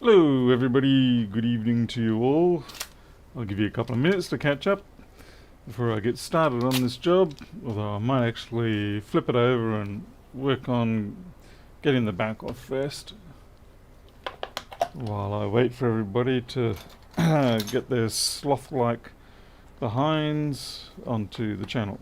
Hello everybody, good evening to you all. I'll give you a couple of minutes to catch up before I get started on this job, although I might actually flip it over and work on getting the back off first while I wait for everybody to get their sloth-like behinds onto the channel.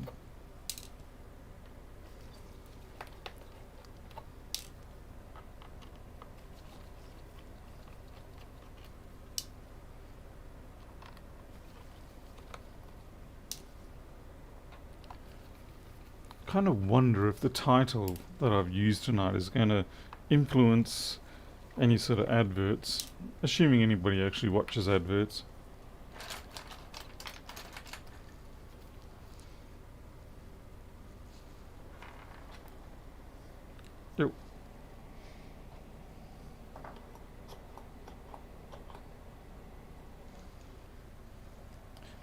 Kind of wonder if the title that I've used tonight is going to influence any sort of adverts, assuming anybody actually watches adverts. Yep.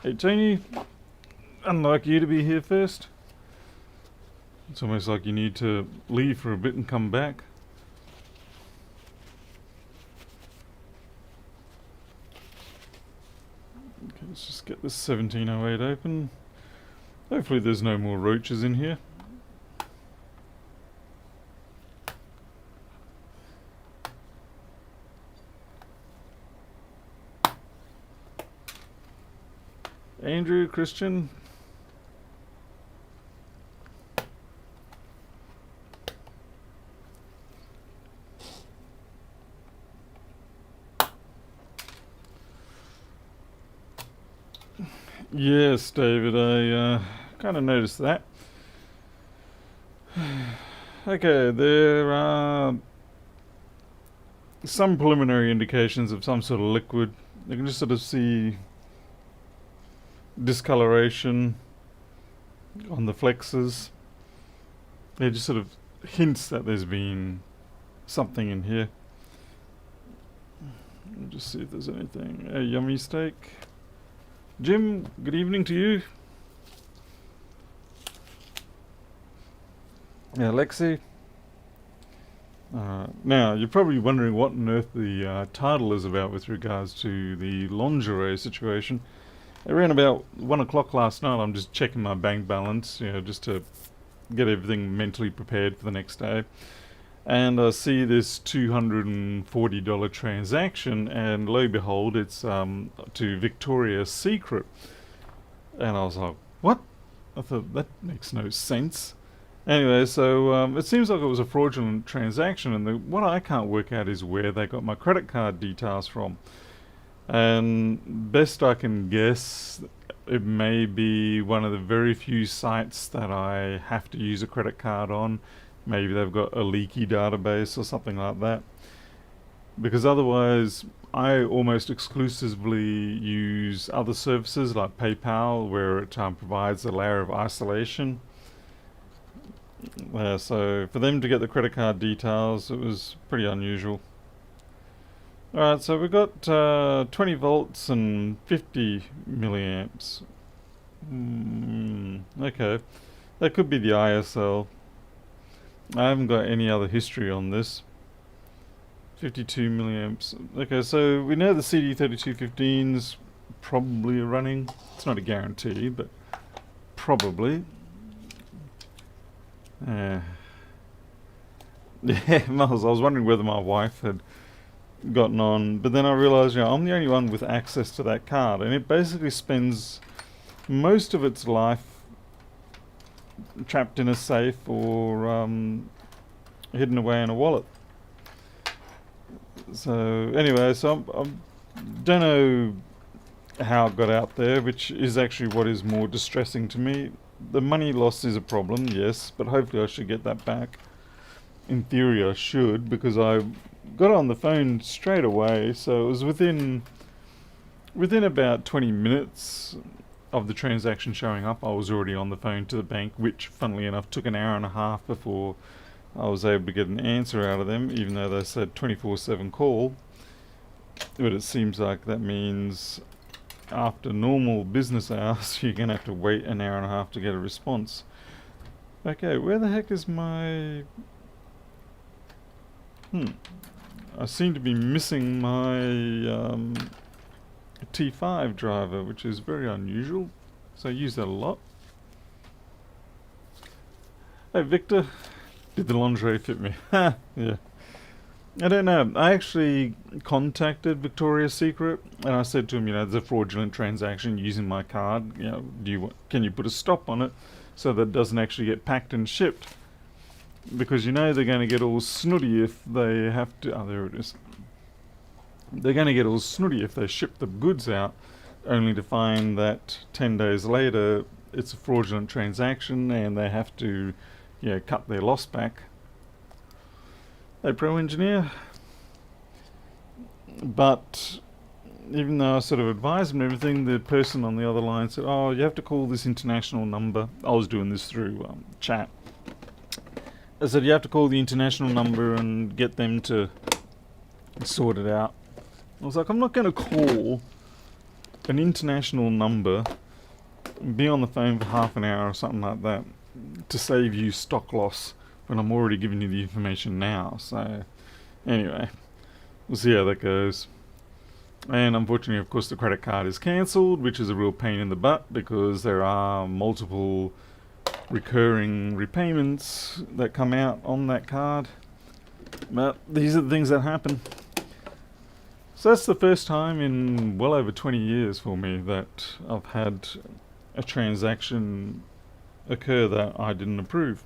Hey Tony, unlike you to be here first. It's almost like you need to leave for a bit and come back. Okay, let's just get this 1708 open. Hopefully there's no more roaches in here. Andrew, Christian. Yes, David, I kind of noticed that. Okay, there are some preliminary indications of some sort of liquid. You can just sort of see discoloration on the flexes. It just sort of hints that there's been something in here. I'll just see if there's anything. A yummy steak. Jim, good evening to you. Yeah, Lexi. Now, you're probably wondering what on earth the title is about with regards to the lingerie situation. Around about 1 o'clock last night, I'm just checking my bank balance, just to get everything mentally prepared for the next day. And I see this $240 transaction, and lo and behold, it's to Victoria's Secret. And I was like, what? I thought, that makes no sense. Anyway, so it seems like it was a fraudulent transaction, and what I can't work out is where they got my credit card details from. And best I can guess, it may be one of the very few sites that I have to use a credit card on. Maybe they've got a leaky database or something like that. Because otherwise, I almost exclusively use other services like PayPal, where it provides a layer of isolation. So for them to get the credit card details, it was pretty unusual. Alright, so we've got 20 volts and 50 milliamps. Okay, that could be the ISL. I haven't got any other history on this. 52 milliamps. Okay, so we know the CD3215's probably running. It's not a guarantee, but probably. Yeah, Miles, I was wondering whether my wife had gotten on, but then I realised, I'm the only one with access to that card, and it basically spends most of its life trapped in a safe or hidden away in a wallet. So anyway, so I don't know how it got out there, which is actually what is more distressing to me. The money loss is a problem, yes, but hopefully I should get that back. In theory I should, because I got on the phone straight away, so it was within about 20 minutes of the transaction showing up, I was already on the phone to the bank, which funnily enough took an hour and a half before I was able to get an answer out of them, even though they said 24/7 call. But it seems like that means after normal business hours you're gonna have to wait an hour and a half to get a response. Okay, where the heck is my... I seem to be missing my T5 driver, which is very unusual. So I use that a lot. Hey Victor, did the lingerie fit me? Ha, yeah. I don't know. I actually contacted Victoria's Secret and I said to him, there's a fraudulent transaction using my card. Can you put a stop on it so that it doesn't actually get packed and shipped? Because they're going to get all snooty if they have to. Oh, there it is. They're going to get all snooty if they ship the goods out, only to find that 10 days later it's a fraudulent transaction and they have to, cut their loss back. Hey, Pro Engineer. But even though I sort of advised him and everything, the person on the other line said, "Oh, you have to call this international number." I was doing this through chat. I said, "You have to call the international number and get them to sort it out." I was like, I'm not going to call an international number, be on the phone for half an hour or something like that to save you stock loss when I'm already giving you the information now. So anyway, we'll see how that goes. And unfortunately, of course, the credit card is cancelled, which is a real pain in the butt because there are multiple recurring repayments that come out on that card. But these are the things that happen. So that's the first time in well over 20 years for me that I've had a transaction occur that I didn't approve.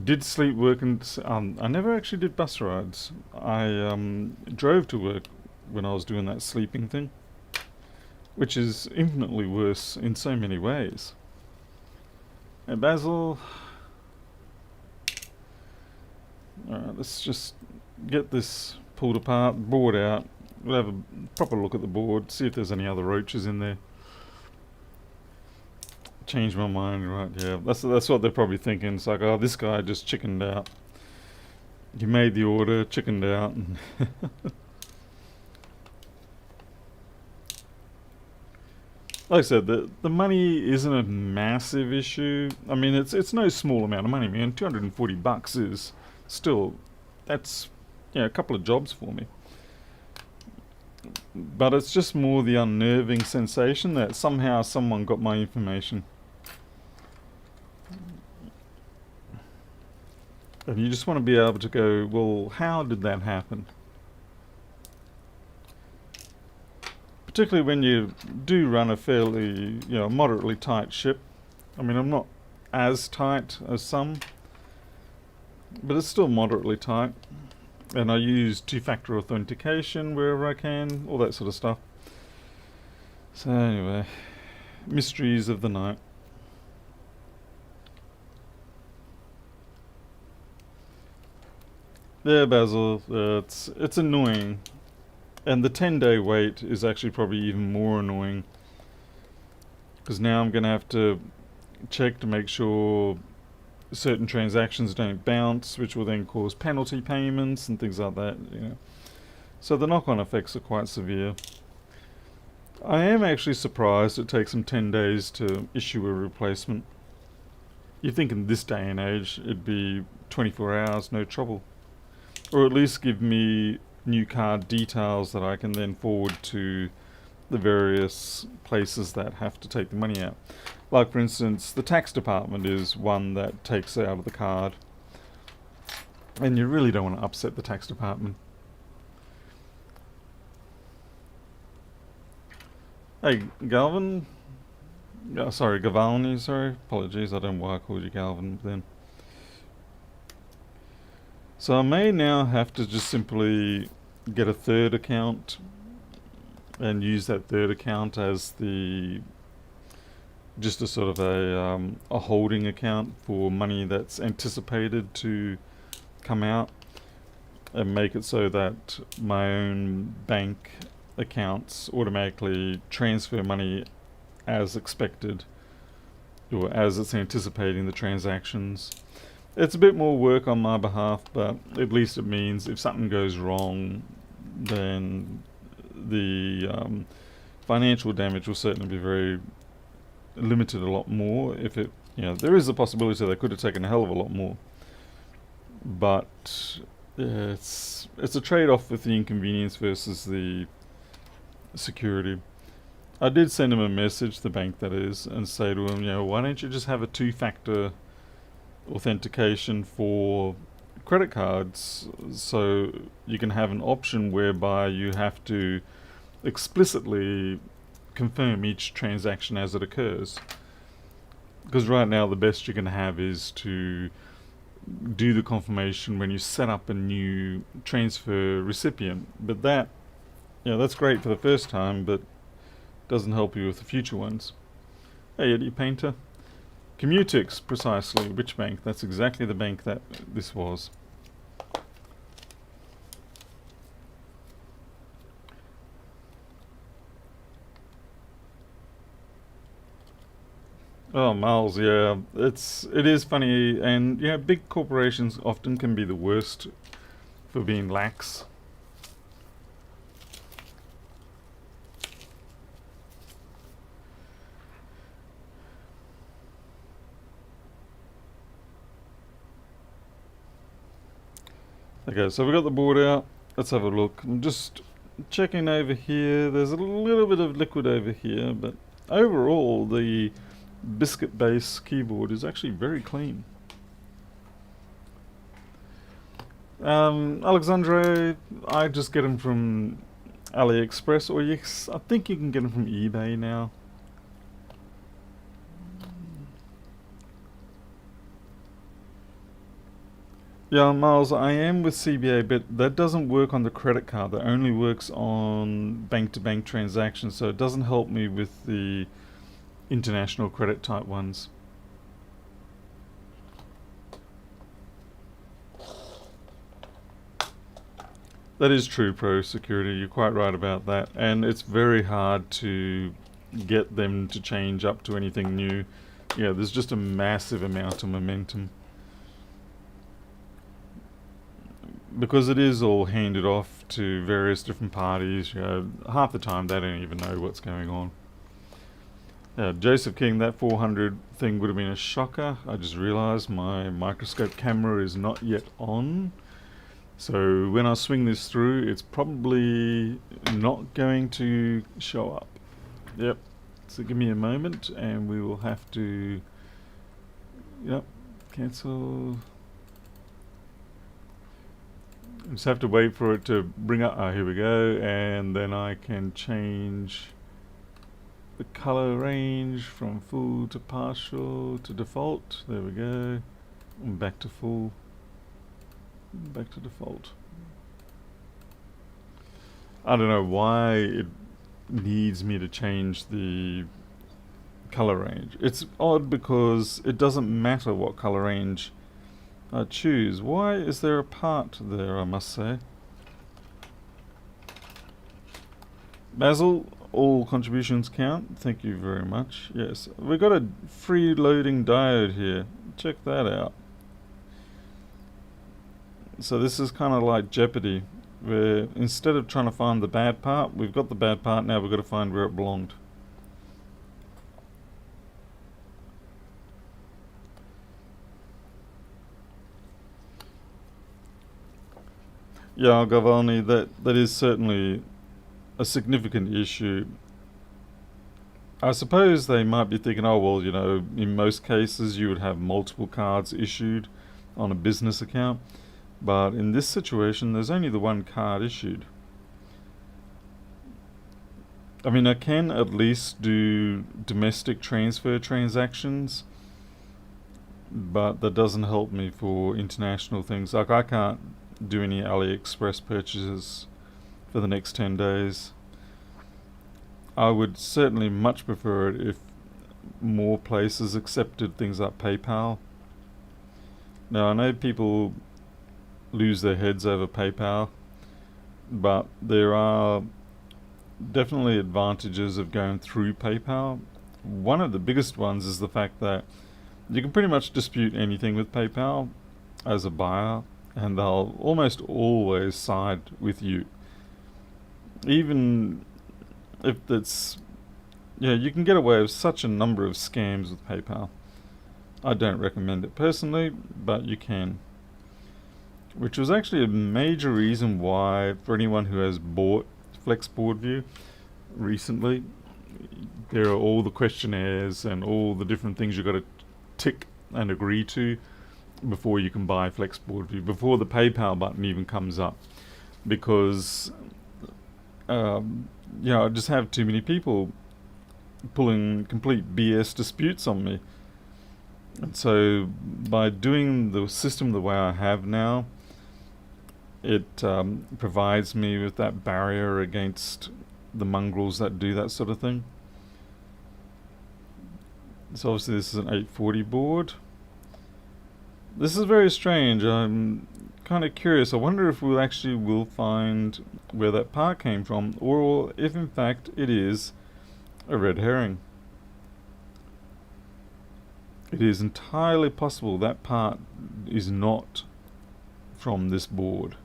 Did sleep work and I never actually did bus rides. I drove to work when I was doing that sleeping thing, which is infinitely worse in so many ways. Hey Basil. Alright, let's just get this pulled apart, board out. We'll have a proper look at the board, see if there's any other roaches in there. Change my mind, right? Yeah, that's what they're probably thinking. It's like, oh, this guy just chickened out. He made the order, chickened out. And like I said, the money isn't a massive issue. I mean, it's no small amount of money, man. $240 is still, that's a couple of jobs for me. But it's just more the unnerving sensation that somehow someone got my information. And you just want to be able to go, well, how did that happen? Particularly when you do run a fairly, moderately tight ship. I mean, I'm not as tight as some, but it's still moderately tight. And I use two-factor authentication wherever I can, all that sort of stuff. So anyway, mysteries of the night. Yeah, Basil, it's annoying. And the 10-day wait is actually probably even more annoying. Because now I'm going to have to check to make sure certain transactions don't bounce, which will then cause penalty payments and things like that. So the knock-on effects are quite severe. I am actually surprised it takes them 10 days to issue a replacement. You'd think in this day and age it'd be 24 hours, no trouble. Or at least give me new card details that I can then forward to the various places that have to take the money out. Like for instance, the tax department is one that takes it out of the card. And you really don't want to upset the tax department. Hey, Galvin. Sorry, Gavalny, sorry. Apologies, I don't know why I called you Galvin then. So I may now have to just simply get a third account and use that third account as just a sort of a holding account for money that's anticipated to come out, and make it so that my own bank accounts automatically transfer money as expected, or as it's anticipating the transactions. It's a bit more work on my behalf, but at least it means if something goes wrong, then the financial damage will certainly be very limited a lot more if it there is a possibility they could have taken a hell of a lot more. But yeah, it's a trade-off with the inconvenience versus the security. I did send him a message, the bank that is, and say to him, why don't you just have a two-factor authentication for credit cards, so you can have an option whereby you have to explicitly confirm each transaction as it occurs. Because right now the best you can have is to do the confirmation when you set up a new transfer recipient. But that's great for the first time, but doesn't help you with the future ones. Hey, Eddie Painter. Commutix, precisely. Which bank? That's exactly the bank that this was. Oh, Miles, yeah. It is funny, and big corporations often can be the worst for being lax. Okay, so we've got the board out. Let's have a look. I'm just checking over here. There's a little bit of liquid over here, but overall the biscuit base keyboard is actually very clean. Alexandre, I just get them from AliExpress, or yes, I think you can get them from eBay now. Yeah, Miles, I am with CBA, but that doesn't work on the credit card. That only works on bank-to-bank transactions, so it doesn't help me with the international credit type ones. That is true, Pro Security. You're quite right about that. And it's very hard to get them to change up to anything new. There's just a massive amount of momentum. Because it is all handed off to various different parties, half the time they don't even know what's going on. Joseph King, that 400 thing would have been a shocker. I just realised my microscope camera is not yet on. So when I swing this through, it's probably not going to show up. Yep. So give me a moment and we will have to... cancel... Just have to wait for it to bring up. Here we go, and then I can change the color range from full to partial to default. There we go. And back to full. Back to default. I don't know why it needs me to change the color range. It's odd because it doesn't matter what color range I choose. Why is there a part there, I must say? Basil, all contributions count. Thank you very much. Yes, we've got a free loading diode here. Check that out. So this is kind of like Jeopardy, where instead of trying to find the bad part, we've got the bad part, now we've got to find where it belonged. Yeah, Gavalni, that is certainly a significant issue. I suppose they might be thinking, oh well, in most cases you would have multiple cards issued on a business account, but in this situation there's only the one card issued. I mean, I can at least do domestic transfer transactions, but that doesn't help me for international things. Like, I can't do any AliExpress purchases for the next 10 days. I would certainly much prefer it if more places accepted things like PayPal. Now, I know people lose their heads over PayPal, but there are definitely advantages of going through PayPal. One of the biggest ones is the fact that you can pretty much dispute anything with PayPal as a buyer, and they'll almost always side with you. Even if it's... you can get away with such a number of scams with PayPal. I don't recommend it personally, but you can. Which was actually a major reason why, for anyone who has bought Flex Board View recently, there are all the questionnaires and all the different things you've got to tick and agree to before you can buy Flex Board View, before the PayPal button even comes up. Because, I just have too many people pulling complete BS disputes on me. And so by doing the system the way I have now, it provides me with that barrier against the mongrels that do that sort of thing. So obviously this is an 840 board. This is very strange. I'm kind of curious. I wonder if we actually will find where that part came from, or if in fact it is a red herring. It is entirely possible that part is not from this board.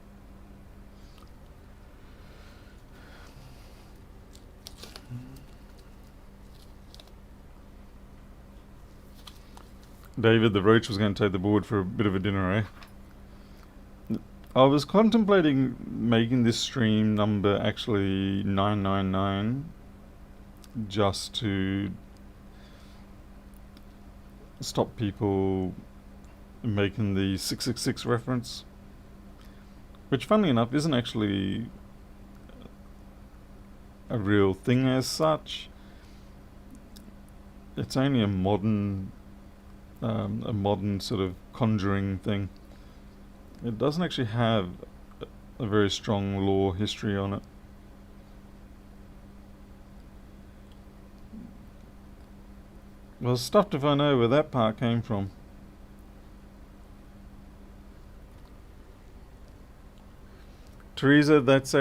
David the roach was going to take the board for a bit of a dinner, eh? I was contemplating making this stream number actually 999 just to stop people making the 666 reference, which funnily enough isn't actually a real thing as such. It's only a modern sort of conjuring thing. It doesn't actually have a very strong lore history on it. Well, stuffed if I know where that part came from. Teresa, that's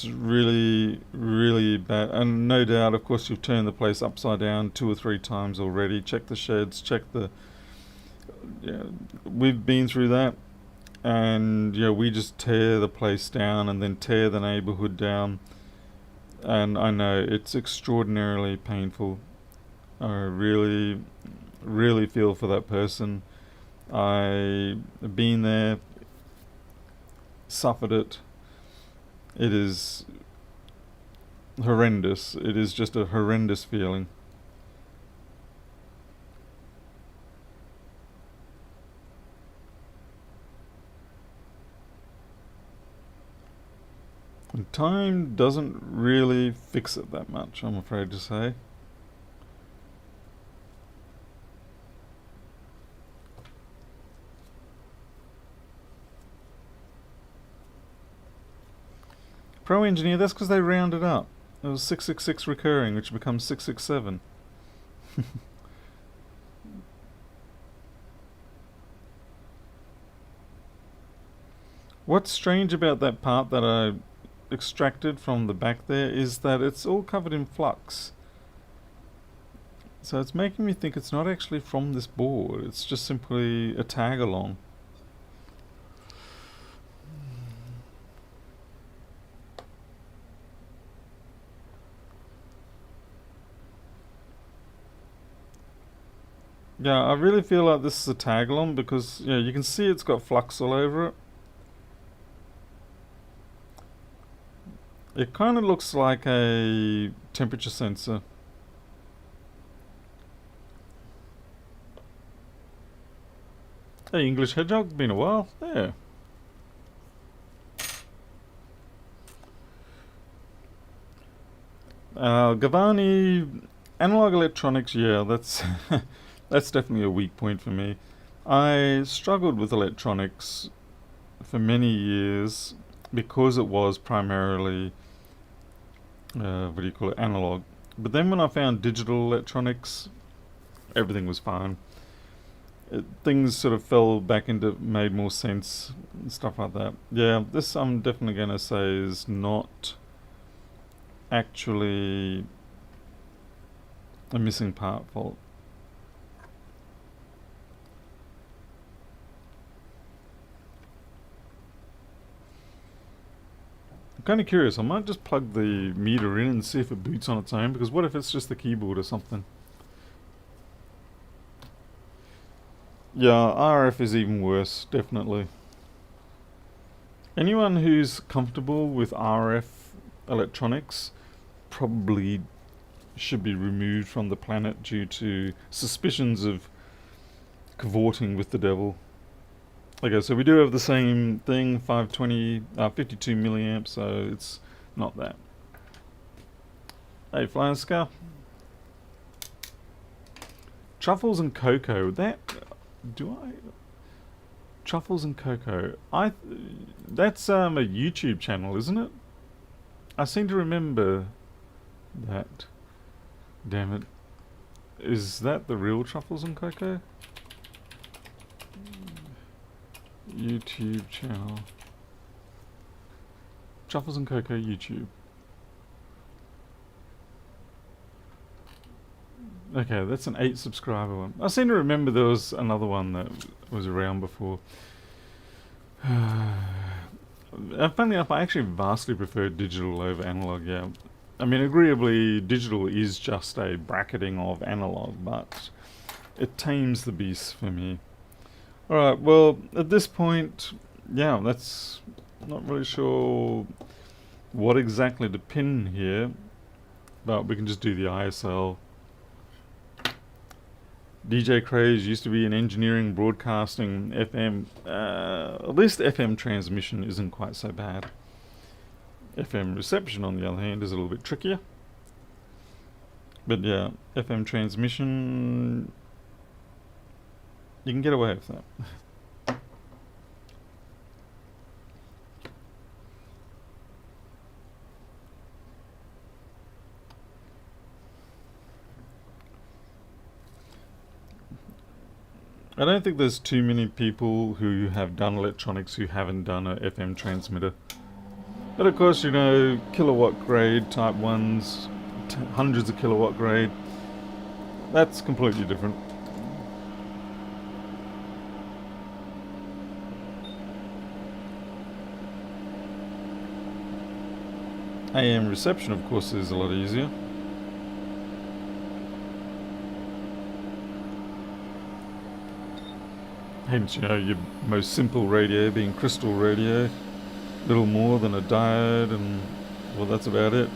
really, really bad. And no doubt, of course, you've turned the place upside down 2 or 3 times already. Check the sheds, check the... Yeah, we've been through that. And, we just tear the place down and then tear the neighborhood down. And I know it's extraordinarily painful. I really, really feel for that person. I've been there, suffered it. It is horrendous. It is just a horrendous feeling. And time doesn't really fix it that much, I'm afraid to say. Pro Engineer, that's because they rounded up. It was 666 recurring, which becomes 667. What's strange about that part that I extracted from the back there is that it's all covered in flux. So it's making me think it's not actually from this board. It's just simply a tag along. Yeah, I really feel like this is a tag along because you can see it's got flux all over it. It kind of looks like a temperature sensor. Hey, English Hedgehog, been a while. Yeah. Gavani, analog electronics, that's that's definitely a weak point for me. I struggled with electronics for many years because it was primarily analog. But then when I found digital electronics, everything was fine. Things sort of fell back into, made more sense and stuff like that. Yeah, this I'm definitely going to say is not actually a missing part fault. I'm kind of curious. I might just plug the meter in and see if it boots on its own, because what if it's just the keyboard or something? Yeah, RF is even worse, definitely. Anyone who's comfortable with RF electronics probably should be removed from the planet due to suspicions of cavorting with the devil. Okay, so we do have the same thing, 52 milliamps, so it's not that. Hey, Flying Scar. Truffles and cocoa. Truffles and cocoa. That's a YouTube channel, isn't it? I seem to remember that. Damn it. Is that the real Truffles and Cocoa? YouTube channel. Truffles and Cocoa YouTube. Okay, that's an 8 subscriber one. I seem to remember there was another one that was around before. Funnily enough, I actually vastly prefer digital over analog, yeah. I mean, agreeably, digital is just a bracketing of analog, but it tames the beast for me. Alright, well, at this point, yeah, that's not really sure what exactly to pin here, but we can just do the ISL. DJ Craze used to be in engineering, broadcasting, FM. At least FM transmission isn't quite so bad. FM reception, on the other hand, is a little bit trickier. But yeah, FM transmission, you can get away with that. I don't think there's too many people who have done electronics who haven't done a FM transmitter. But of course, you know, kilowatt grade type ones, hundreds of kilowatt grade, that's completely different. AM reception, of course, is a lot easier. Hence, you know, your most simple radio being crystal radio, little more than a diode, and well, that's about it.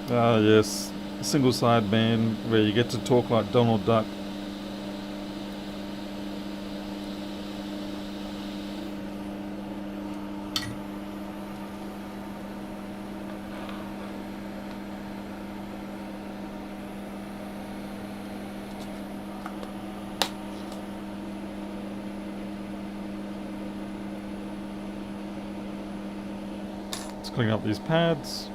Ah, yes, single sideband where you get to talk like Donald Duck. Let's clean up these pads.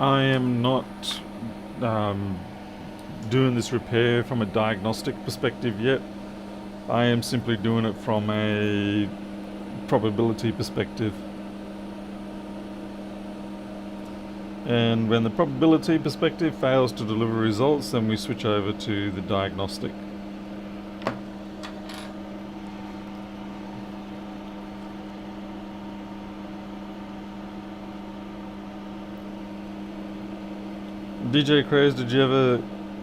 I am not doing this repair from a diagnostic perspective yet. I am simply doing it from a probability perspective. And when the probability perspective fails to deliver results, then we switch over to the diagnostic. DJ Craze, did you ever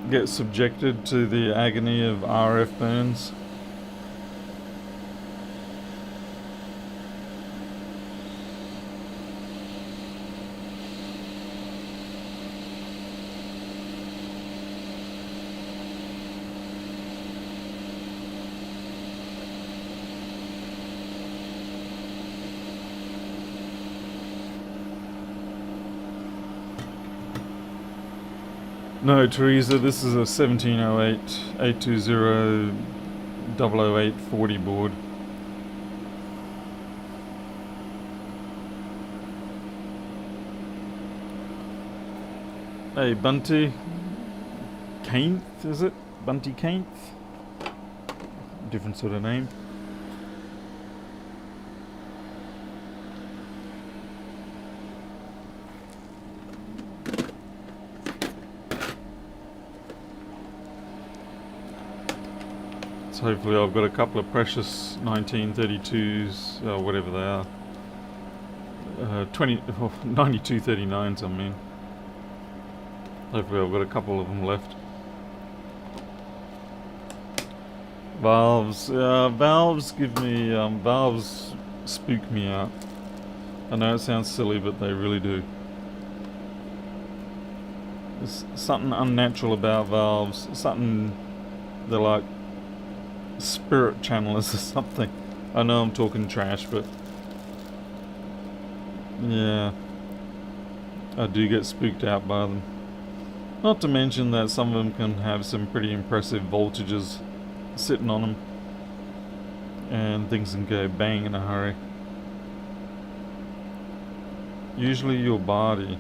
get subjected to the agony of RF burns? No, Teresa, this is a 1708 820 00840 board. Hey, Bunty Kainth, is it? Bunty Kainth? Different sort of name. So hopefully I've got a couple of precious 1932s, or whatever they are. 9239s, I mean. Hopefully I've got a couple of them left. Valves. Valves give me... valves spook me out. I know it sounds silly, but they really do. There's something unnatural about valves. Something... they're like spirit channelers or something. I know I'm talking trash, but... yeah. I do get spooked out by them. Not to mention that some of them can have some pretty impressive voltages sitting on them. And things can go bang in a hurry. Usually your body.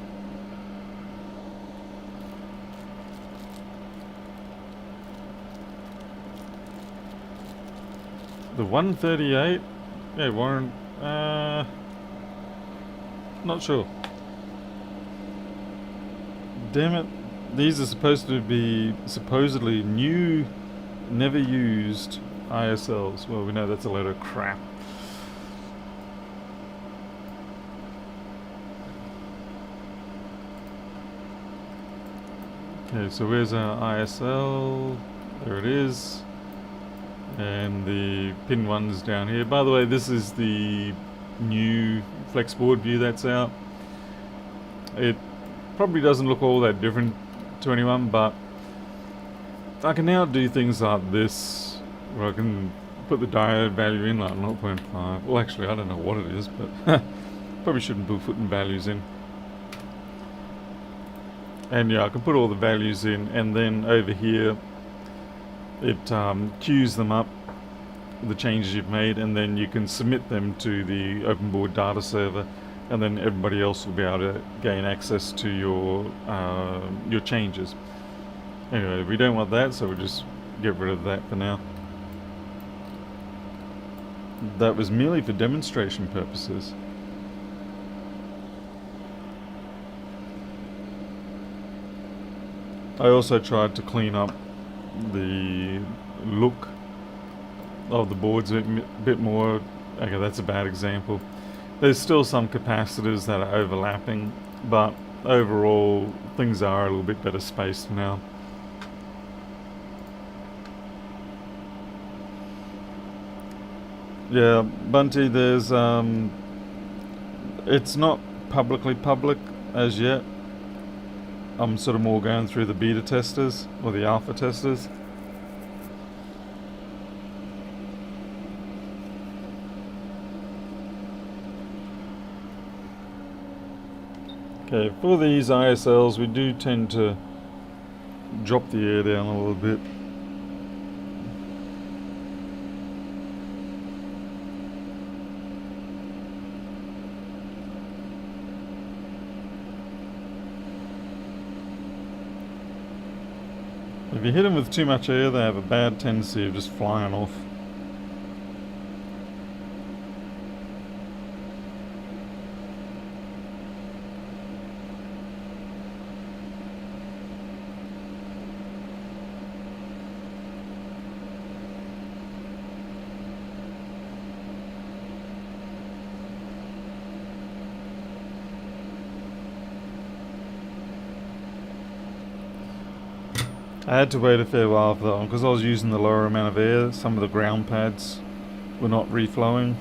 The 138? Yeah, Warren. Not sure. Damn it. These are supposed to be supposedly new, never used ISLs. Well, we know that's a load of crap. Okay, so where's our ISL? There it is. And the pin one's down here. By the way, this is the new flex board view that's out. It probably doesn't look all that different to anyone, but I can now do things like this, where I can put the diode value in like 0.5. Well, actually, I don't know what it is, but probably shouldn't be putting values in. And yeah, I can put all the values in, and then over here it queues them up, the changes you've made, and then you can submit them to the open board data server, and then everybody else will be able to gain access to your changes. Anyway, we don't want that, so we'll just get rid of that for now. That was merely for demonstration purposes. I also tried to clean up the look of the boards a bit more. Okay, that's a bad example. There's still some capacitors that are overlapping, but overall things are a little bit better spaced now. Yeah, Bunty, there's it's not publicly public as yet. I'm sort of more going through the beta testers or the alpha testers. Okay, for these ISLs we do tend to drop the air down a little bit. If you hit them with too much air, they have a bad tendency of just flying off. I had to wait a fair while for that one because I was using the lower amount of air. Some of the ground pads were not reflowing.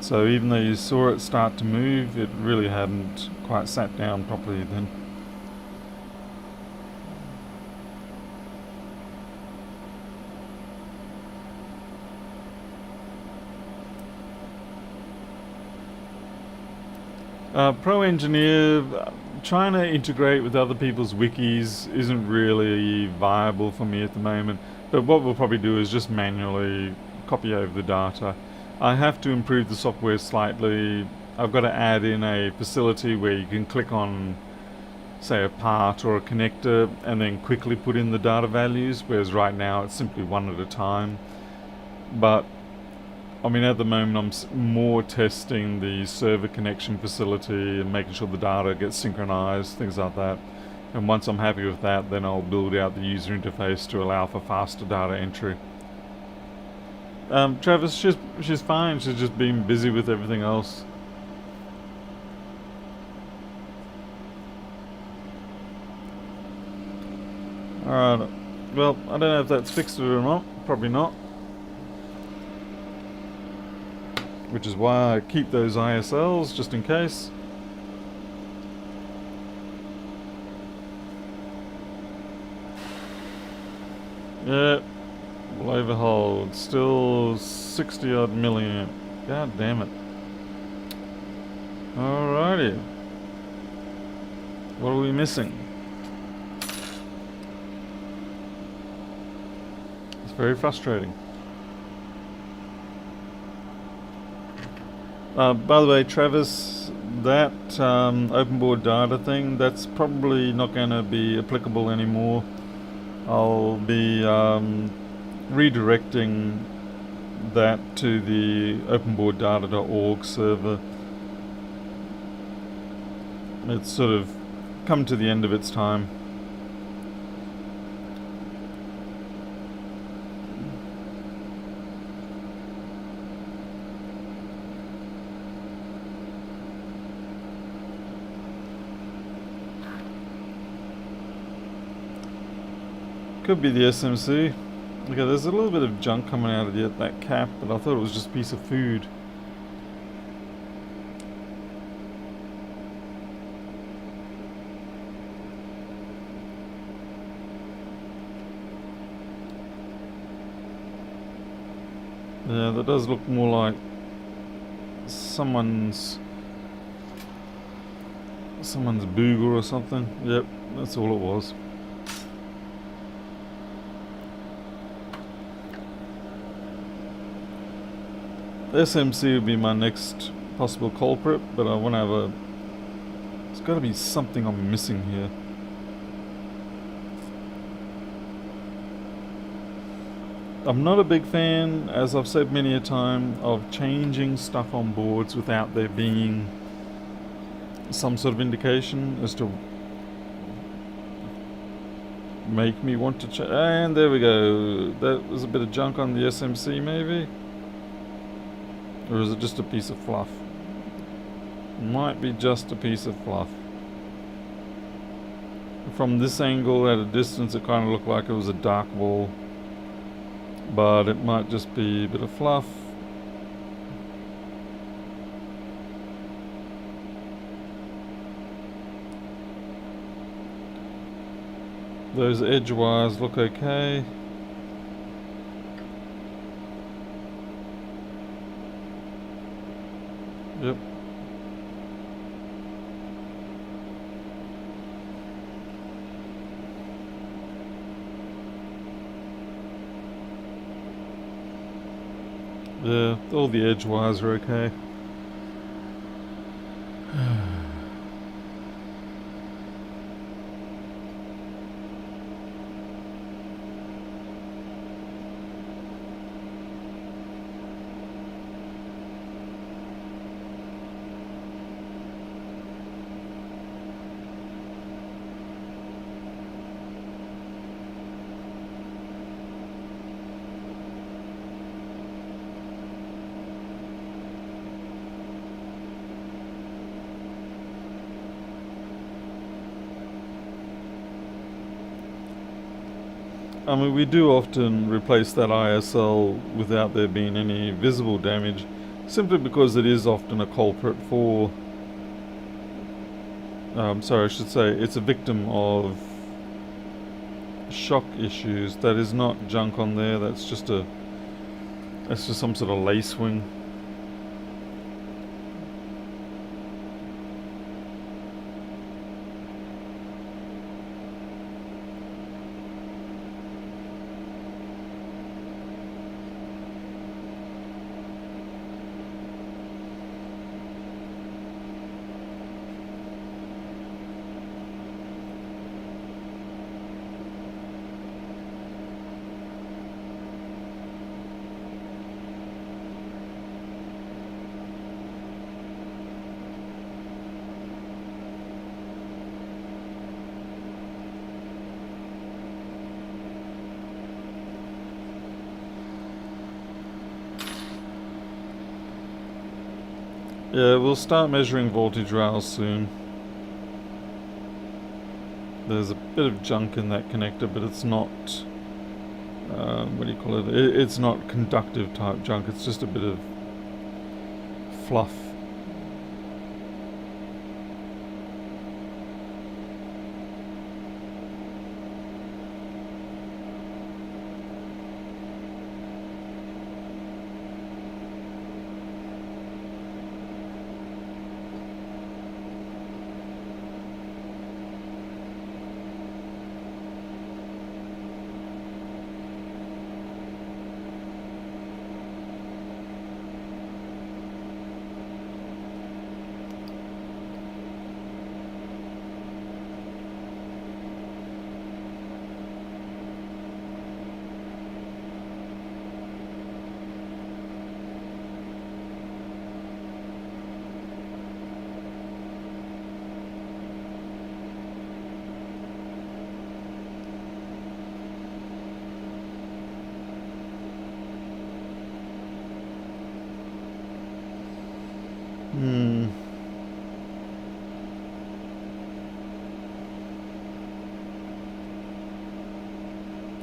So even though you saw it start to move, it really hadn't quite sat down properly then. Pro Engineer, trying to integrate with other people's wikis isn't really viable for me at the moment, but what we'll probably do is just manually copy over the data. I have to improve the software slightly. I've got to add in a facility where you can click on, say, a part or a connector and then quickly put in the data values, whereas right now it's simply one at a time. But I mean, at the moment I'm more testing the server connection facility and making sure the data gets synchronized, things like that. And once I'm happy with that, then I'll build out the user interface to allow for faster data entry. Travis, she's fine. She's just been busy with everything else. Alright. Well, I don't know if that's fixed it or not. Probably not. Which is why I keep those ISLs just in case. Yep. Overhold. Still 60 odd milliamp. God damn it. Alrighty. What are we missing? It's very frustrating. By the way, Travis, that open board data thing, that's probably not going to be applicable anymore. I'll be redirecting that to the openboarddata.org server. It's sort of come to the end of its time. Could be the SMC. Okay, there's a little bit of junk coming out of that cap, but I thought it was just a piece of food. Yeah, that does look more like someone's booger or something. Yep, that's all it was. SMC would be my next possible culprit, but I want to have a... There's got to be something I'm missing here. I'm not a big fan, as I've said many a time, of changing stuff on boards without there being some sort of indication as to make me want to change. And there we go. That was a bit of junk on the SMC maybe? Or is it just a piece of fluff? Might be just a piece of fluff. From this angle at a distance it kind of looked like it was a dark ball. But it might just be a bit of fluff. Those edge wires look okay. Yep. Yeah, all the edge wires are okay. I mean, we do often replace that ISL without there being any visible damage, simply because it is often a culprit for... sorry, I should say it's a victim of shock issues. That is not junk on there, that's just some sort of lace wing. Yeah, we'll start measuring voltage rails soon. There's a bit of junk in that connector, but it's not, what do you call it? It's not conductive type junk, it's just a bit of fluff.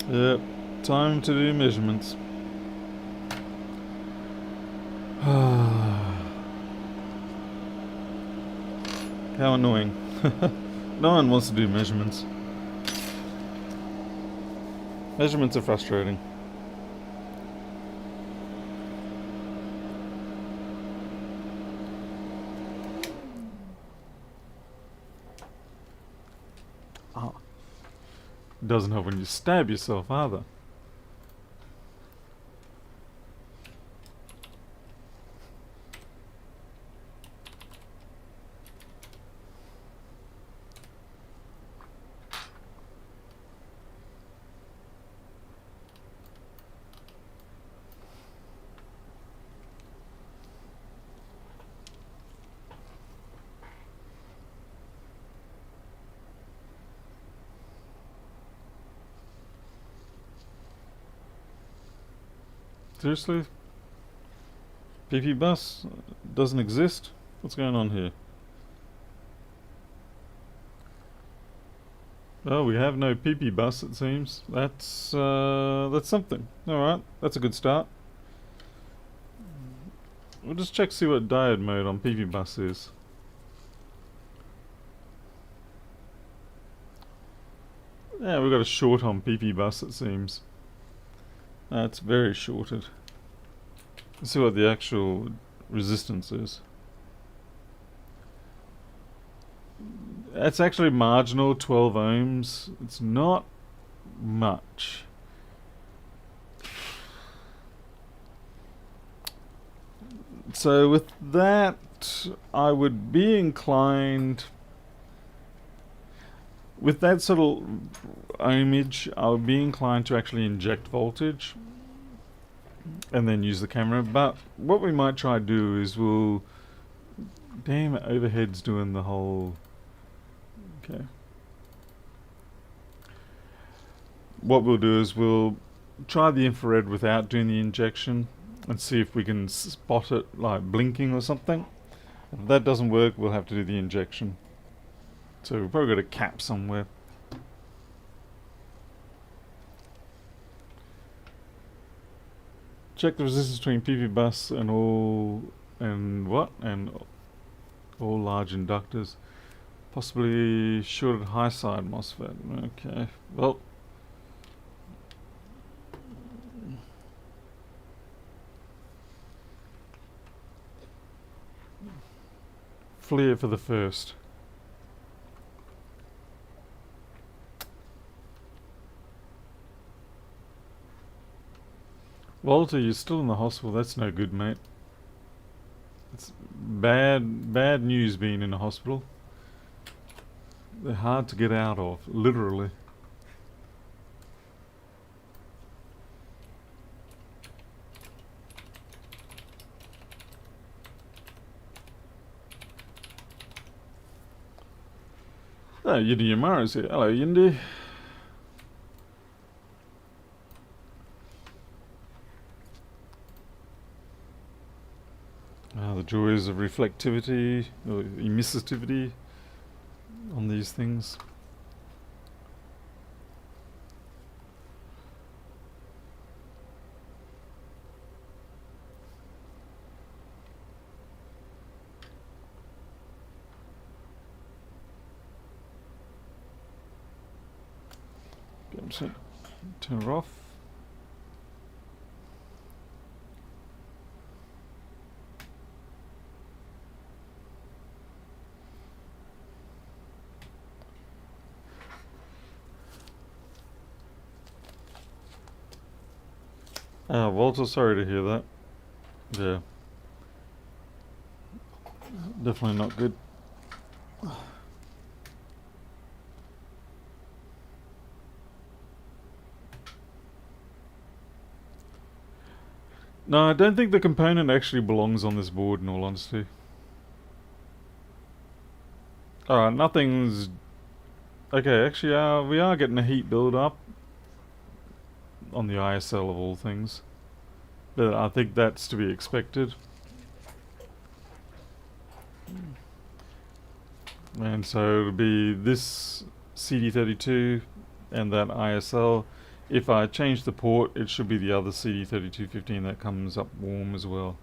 Yep, time to do measurements. How annoying. No one wants to do measurements. Measurements are frustrating. Doesn't help when you stab yourself either. Seriously? PPBUS doesn't exist? What's going on here? Oh, we have no PPBUS, it seems. That's something. Alright, that's a good start. We'll just check see what diode mode on PPBUS is. Yeah, we've got a short on PPBUS, it seems. It's very shorted. Let's see what the actual resistance is. It's actually marginal, 12 ohms. It's not much. So with that, I would be inclined, with that sort of ohmage, I would be inclined to actually inject voltage and then use the camera. But what we might try to do is we'll... Damn, overhead's doing the whole... Okay. What we'll do is we'll try the infrared without doing the injection and see if we can spot it like blinking or something. If that doesn't work, we'll have to do the injection. So we've probably got a cap somewhere. Check the resistance between PPBUS and all large inductors. Possibly shorted high side MOSFET. Okay. Well, FLIR for the first. Walter, you're still in the hospital. That's no good, mate. It's bad news being in a hospital. They're hard to get out of, literally. Oh, Yindi Yamara's here. Hello, Yindi. The joys of reflectivity or emissivity on these things. Turn it off. Walter, sorry to hear that. Yeah. Definitely not good. No, I don't think the component actually belongs on this board, in all honesty. Alright, nothing's... Okay, actually, we are getting a heat build up on the ISL of all things. But I think that's to be expected. And so it'll be this CD32 and that ISL. If I change the port, it should be the other CD3215 that comes up warm as well.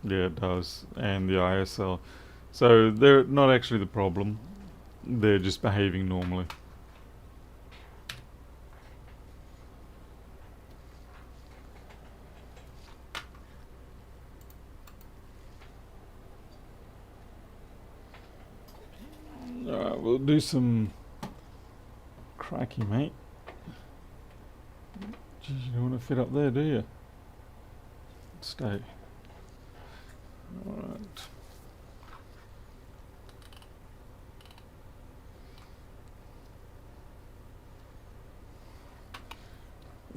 Yeah, it does. And the ISL. So they're not actually the problem. They're just behaving normally. Alright, we'll do some... Crikey, mate. Geez, you don't want to fit up there, do you? Stay. Alright.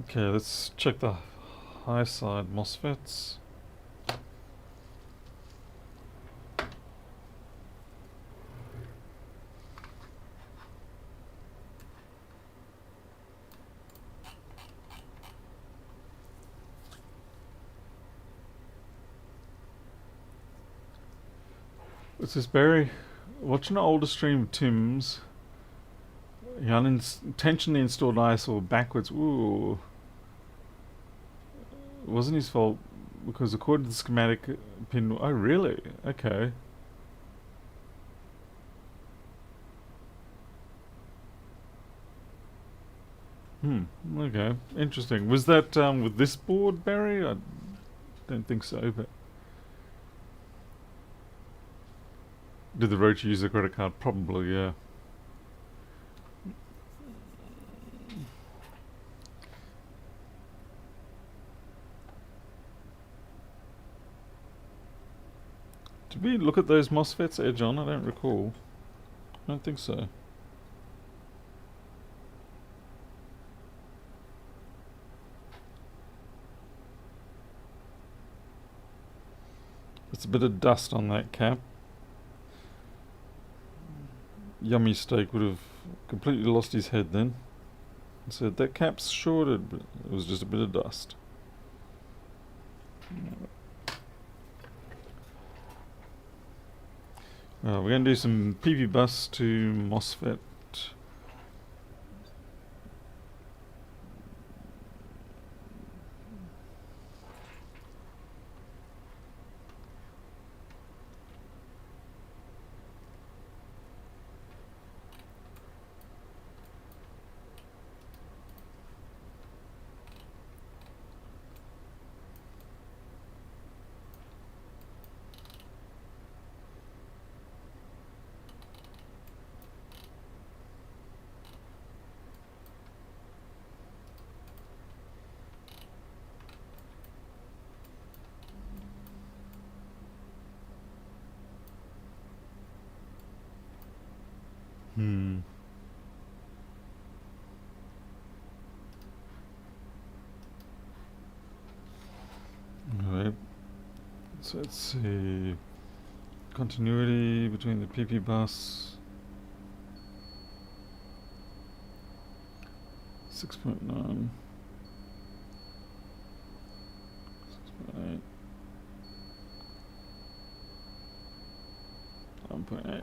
Okay, let's check the high side MOSFETs. What's this, Barry? Watching an older stream of Tim's. He unintentionally installed ISO backwards. Ooh. It wasn't his fault because according to the schematic pin... Oh, really? Okay. Okay. Interesting. Was that with this board, Barry? I don't think so, but... Did the roach use a credit card? Probably, yeah. Did we look at those MOSFETs edge on? I don't recall. I don't think so. There's a bit of dust on that cap. Yummy Steak would have completely lost his head then. And said, that cap's shorted, but it was just a bit of dust. We're going to do some PPBUS to MOSFET. Alright. So let's see. Continuity between the PPBUS. 6.9. 7.8.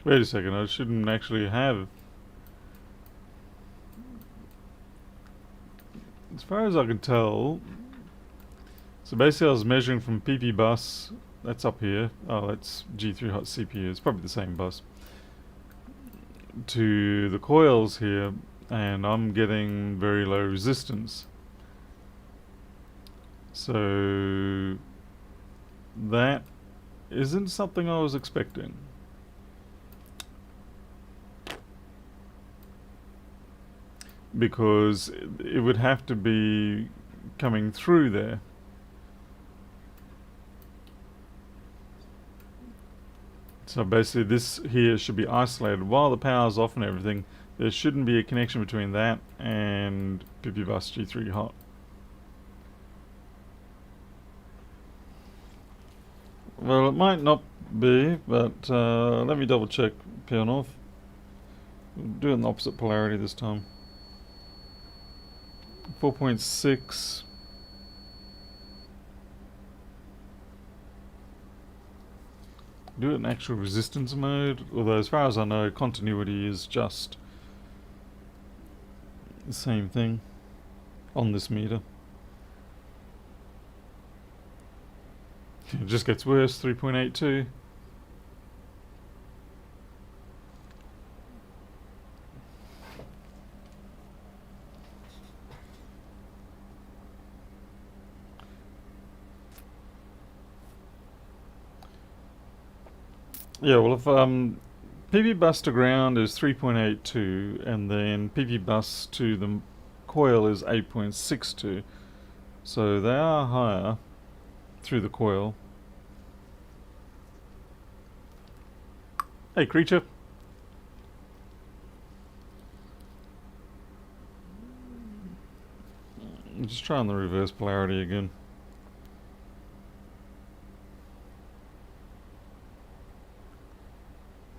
Wait a second, I shouldn't actually have... As far as I can tell... So basically I was measuring from PPBUS, that's up here, oh that's G3 hot CPU, it's probably the same bus, to the coils here, and I'm getting very low resistance. So that isn't something I was expecting. Because it would have to be coming through there. So basically this here should be isolated. While the power's off and everything, there shouldn't be a connection between that and PPBUS G3 hot. Well, it might not be, but let me double check pure north. We'll do it in the opposite polarity this time. 4.6. Do it in actual resistance mode, although as far as I know, continuity is just the same thing on this meter. It just gets worse, 3.82. Yeah, well if PPBUS to ground is 3.82 and then PPBUS to the coil is 8.62, so they are higher through the coil. Hey creature! Just trying the reverse polarity again.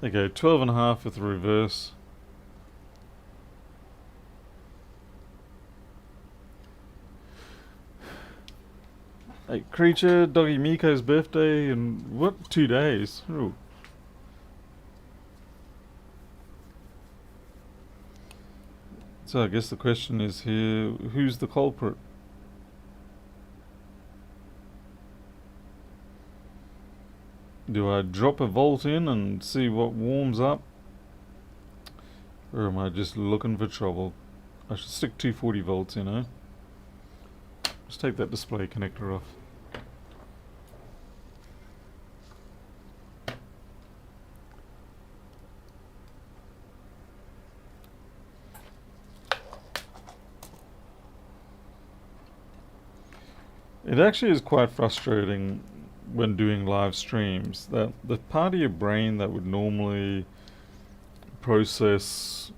Okay, 12.5 with the reverse. Hey, creature, Doggy Miko's birthday in what? 2 days? Ooh. So I guess the question is here, who's the culprit? Do I drop a volt in and see what warms up? Or am I just looking for trouble? I should stick 240 volts in, eh? Just take that display connector off. It actually is quite frustrating when doing live streams, that the part of your brain that would normally process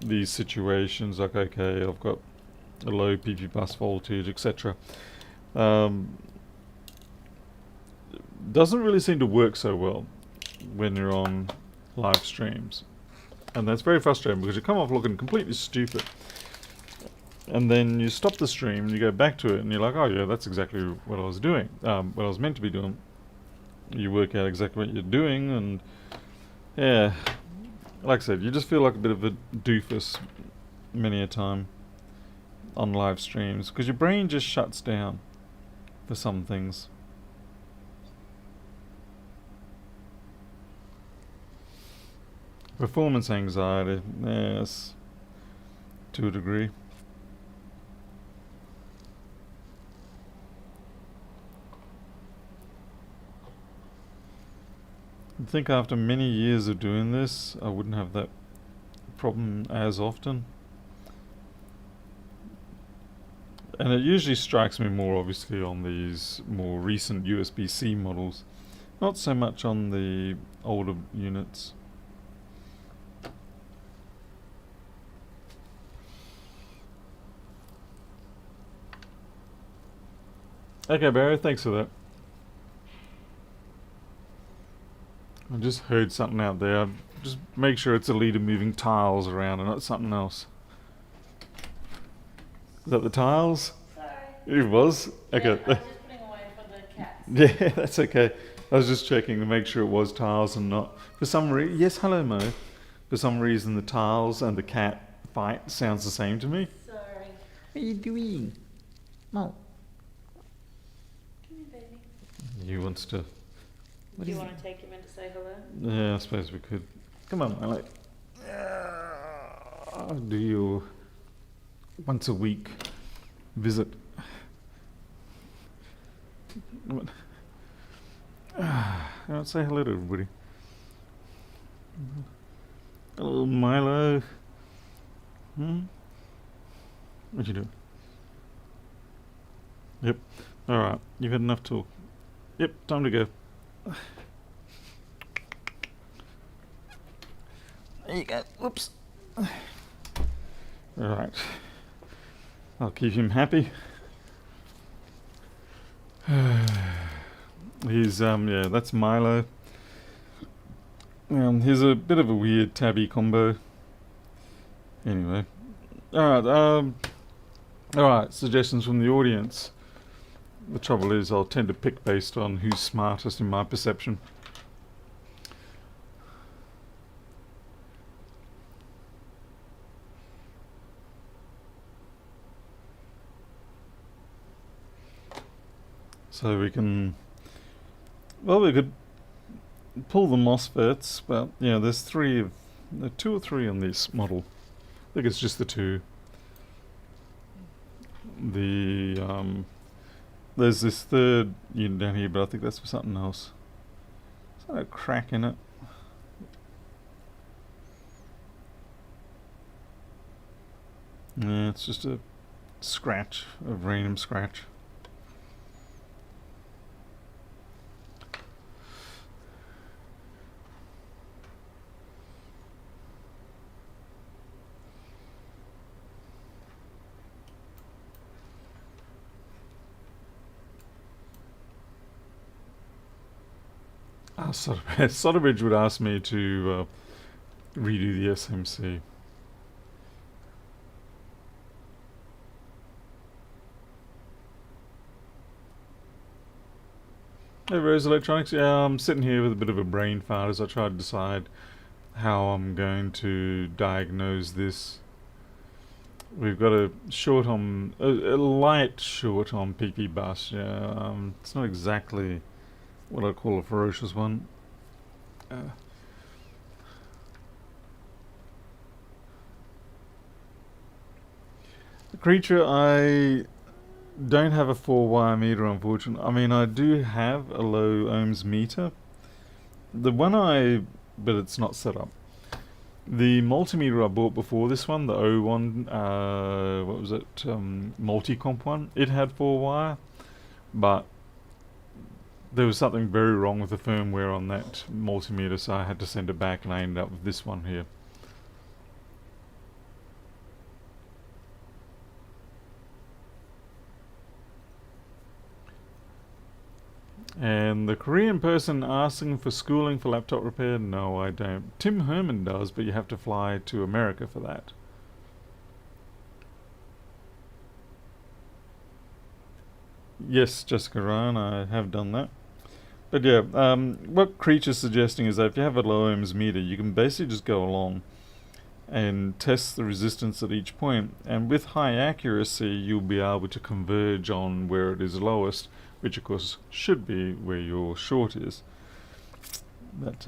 these situations, like okay, I've got a low PPBUS voltage, etc., doesn't really seem to work so well when you're on live streams, and that's very frustrating because you come off looking completely stupid. And then you stop the stream and you go back to it and you're like, oh yeah, that's exactly what I was doing, what I was meant to be doing. You work out exactly what you're doing, and yeah, like I said, you just feel like a bit of a doofus many a time on live streams because your brain just shuts down for some things. Performance anxiety, yes, to a degree. I think after many years of doing this, I wouldn't have that problem as often. And it usually strikes me more obviously on these more recent USB-C models, not so much on the older units. Okay, Barry, thanks for that. I just heard something out there. Just make sure it's a leader moving tiles around and not something else. Is that the tiles? Sorry. It was? Okay. Yeah, I was just putting away for the cats. Yeah, that's okay. I was just checking to make sure it was tiles and not. For some reason, yes, hello Mo. For some reason, the tiles and the cat fight sounds the same to me. Sorry. What are you doing? Mo. Come here, baby. You wants to. Do you want to take him in to say hello? Yeah, I suppose we could. Come on, I like. Do your once a week visit. Come on. Say hello to everybody. Hello, Milo. What you doing? Yep. Alright, you've had enough talk. Yep, time to go. There you go. Whoops. Alright. I'll keep him happy. He's, yeah, that's Milo. He's a bit of a weird tabby combo. Anyway. Alright, suggestions from the audience. The trouble is I'll tend to pick based on who's smartest in my perception. So we can, well, we could pull the MOSFETs, but yeah, there's two or three on this model. I think it's just the two. There's this third unit down here, but I think that's for something else. Is that a crack in it? Yeah, it's just a scratch, a random scratch. Sotherbridge would ask me to redo the SMC. Hey Rose Electronics, yeah, I'm sitting here with a bit of a brain fart as I try to decide how I'm going to diagnose this. We've got a light short on PPBUS, yeah, it's not exactly what I call a ferocious one. The creature, I don't have a 4-wire meter, unfortunately. I mean, I do have a low ohms meter. But it's not set up. The multimeter I bought before this one, the O1, what was it, multi-comp one, it had 4-wire, but there was something very wrong with the firmware on that multimeter, so I had to send it back and I ended up with this one here. And the Korean person asking for schooling for laptop repair? No, I don't. Tim Herman does, but you have to fly to America for that. Yes, Jessica Ryan, I have done that. But yeah, what Creature's suggesting is that if you have a low ohms meter, you can basically just go along and test the resistance at each point, and with high accuracy you'll be able to converge on where it is lowest, which of course should be where your short is. But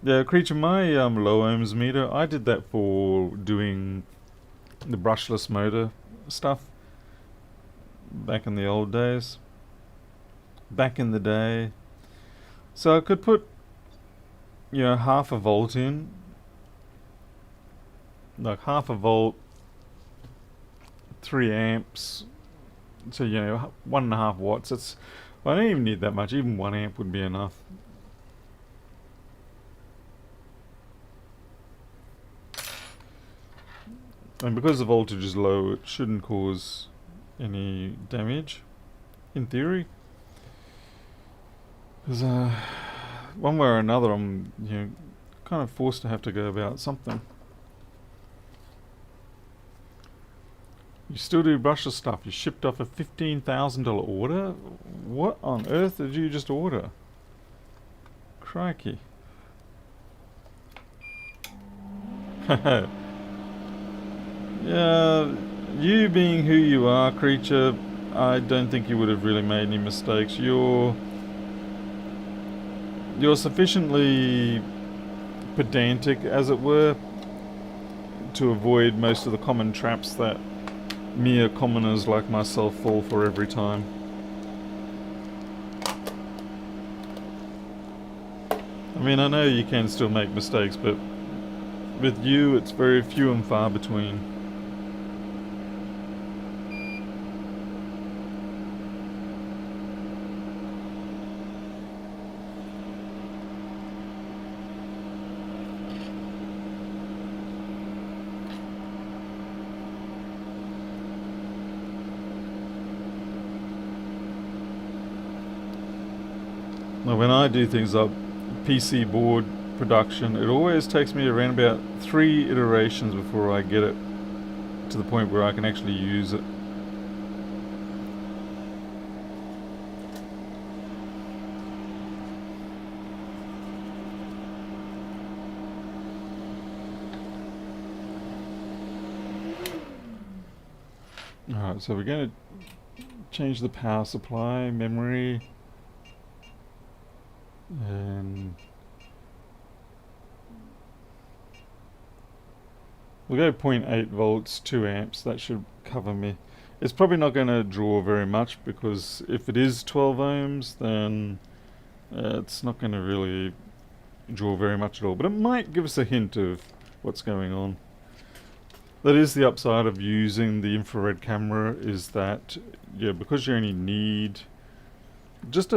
yeah, Creature, my low ohms meter, I did that for doing the brushless motor stuff back in the old days. Back in the day. So I could put, you know, half a volt in, like half a volt, 3 amps, so you know, 1.5 watts. It's, well, I don't even need that much. Even 1 amp would be enough. And because the voltage is low, it shouldn't cause any damage, in theory. Because one way or another, I'm kind of forced to have to go about something. You still do brushless stuff. You shipped off a $15,000 order? What on earth did you just order? Crikey. Yeah, you being who you are, creature, I don't think you would have really made any mistakes. You're sufficiently pedantic, as it were, to avoid most of the common traps that mere commoners like myself fall for every time. I mean, I know you can still make mistakes, but with you, it's very few and far between. Now, when I do things like PC board production, it always takes me around about 3 iterations before I get it to the point where I can actually use it. Alright, so we're going to change the power supply, memory, and we'll go 0.8 volts, 2 amps. That should cover me. It's probably not going to draw very much, because if it is 12 ohms, then it's not going to really draw very much at all. But it might give us a hint of what's going on. That is the upside of using the infrared camera, is that because you only need just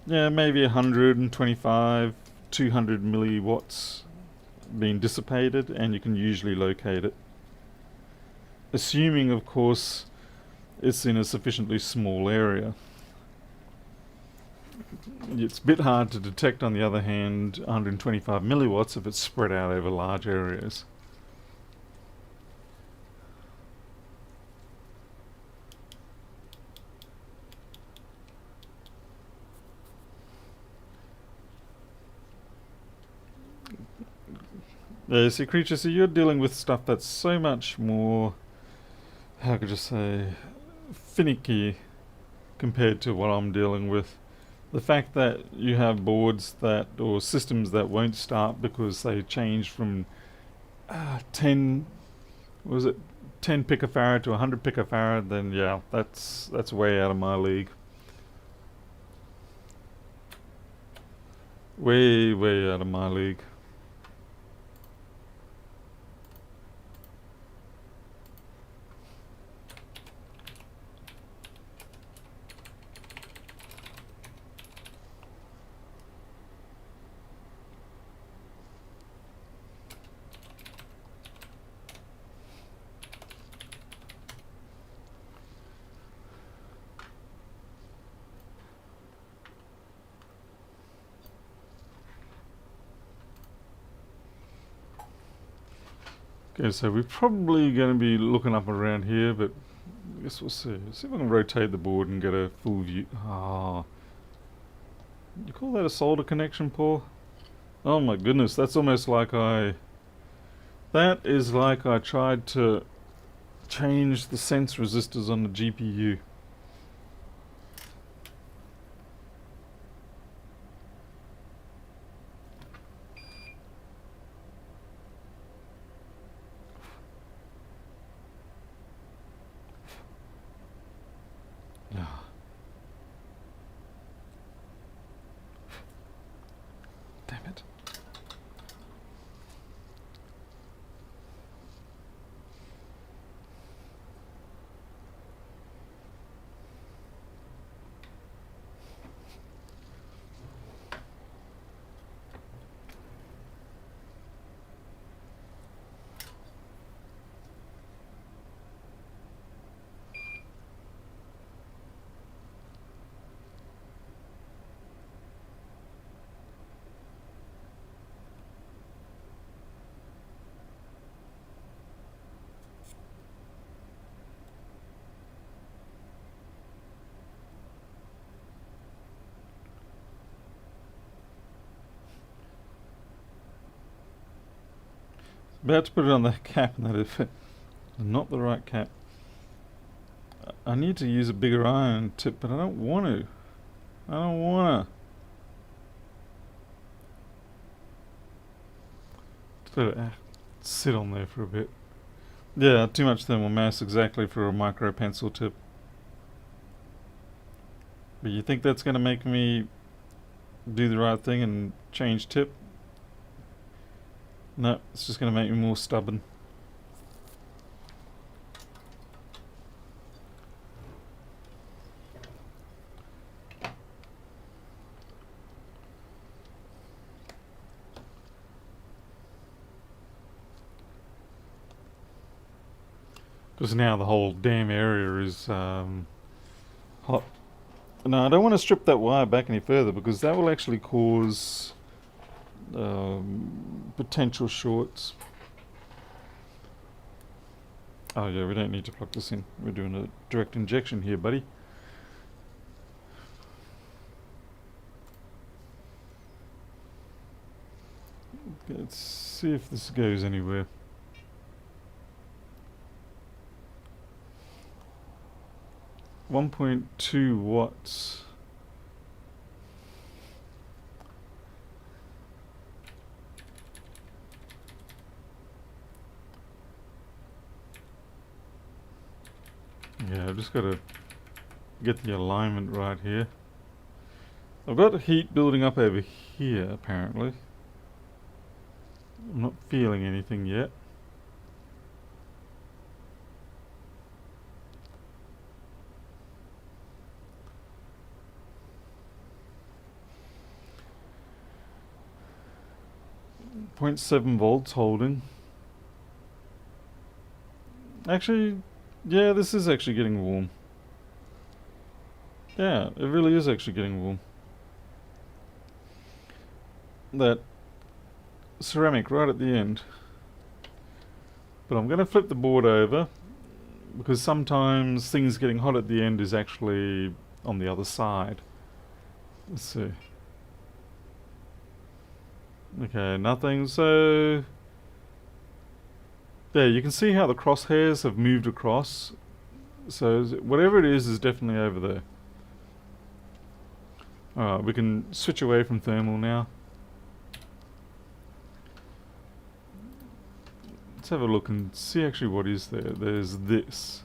maybe 125, 200 milliwatts being dissipated, and you can usually locate it. Assuming, of course, it's in a sufficiently small area. It's a bit hard to detect, on the other hand, 125 milliwatts if it's spread out over large areas. Yeah, see, creature, so you're dealing with stuff that's so much more, how could you say, finicky compared to what I'm dealing with. The fact that you have boards or systems that won't start because they changed from 10 picofarad to 100 picofarad, then yeah, that's way out of my league. Way out of my league. Okay, so we're probably going to be looking up around here, but I guess we'll see. See if I can rotate the board and get a full view. Ah, you call that a solder connection, Paul? Oh my goodness, that's almost like that is like I tried to change the sense resistors on the GPU. Yeah. Damn it. About to put it on the cap and that is not the right cap. I need to use a bigger iron tip, but I don't want to. I don't want to. Let it sit on there for a bit. Yeah, too much thermal mass exactly for a micro pencil tip. But you think that's going to make me do the right thing and change tip? No, it's just going to make me more stubborn. Because now the whole damn area is hot. No, I don't want to strip that wire back any further because that will actually cause potential shorts. Oh yeah, we don't need to plug this in. We're doing a direct injection here, buddy. Let's see if this goes anywhere. .2 watts. Yeah, I've just got to get the alignment right here. I've got heat building up over here, apparently. I'm not feeling anything yet. .7 volts holding. Actually, yeah, this is actually getting warm. Yeah, it really is actually getting warm. That ceramic right at the end. But I'm going to flip the board over because sometimes things getting hot at the end is actually on the other side. Let's see. Okay, nothing. So there, you can see how the crosshairs have moved across. So whatever it is definitely over there. Alright, we can switch away from thermal now. Let's have a look and see actually what is there. There's this.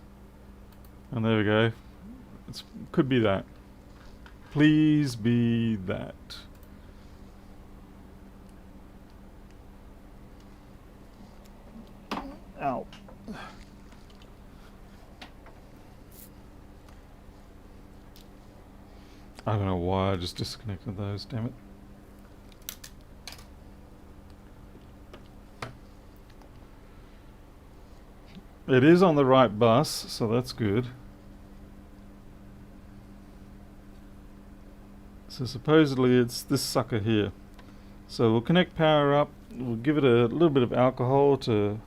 And there we go. It could be that. Please be that. Ow. I don't know why I just disconnected those, damn it. It is on the right bus, so that's good. So supposedly it's this sucker here. So we'll connect power up, we'll give it a little bit of alcohol to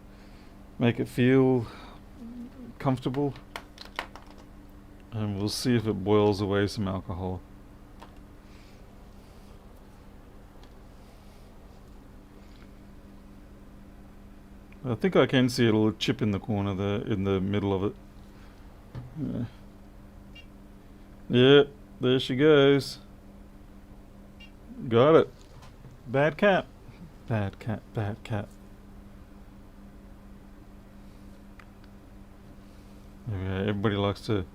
make it feel comfortable, and we'll see if it boils away some alcohol. I think I can see a little chip in the corner there, in the middle of it. Yeah, there she goes. Got it. Bad cat. Bad cat, bad cat. Yeah, everybody likes to...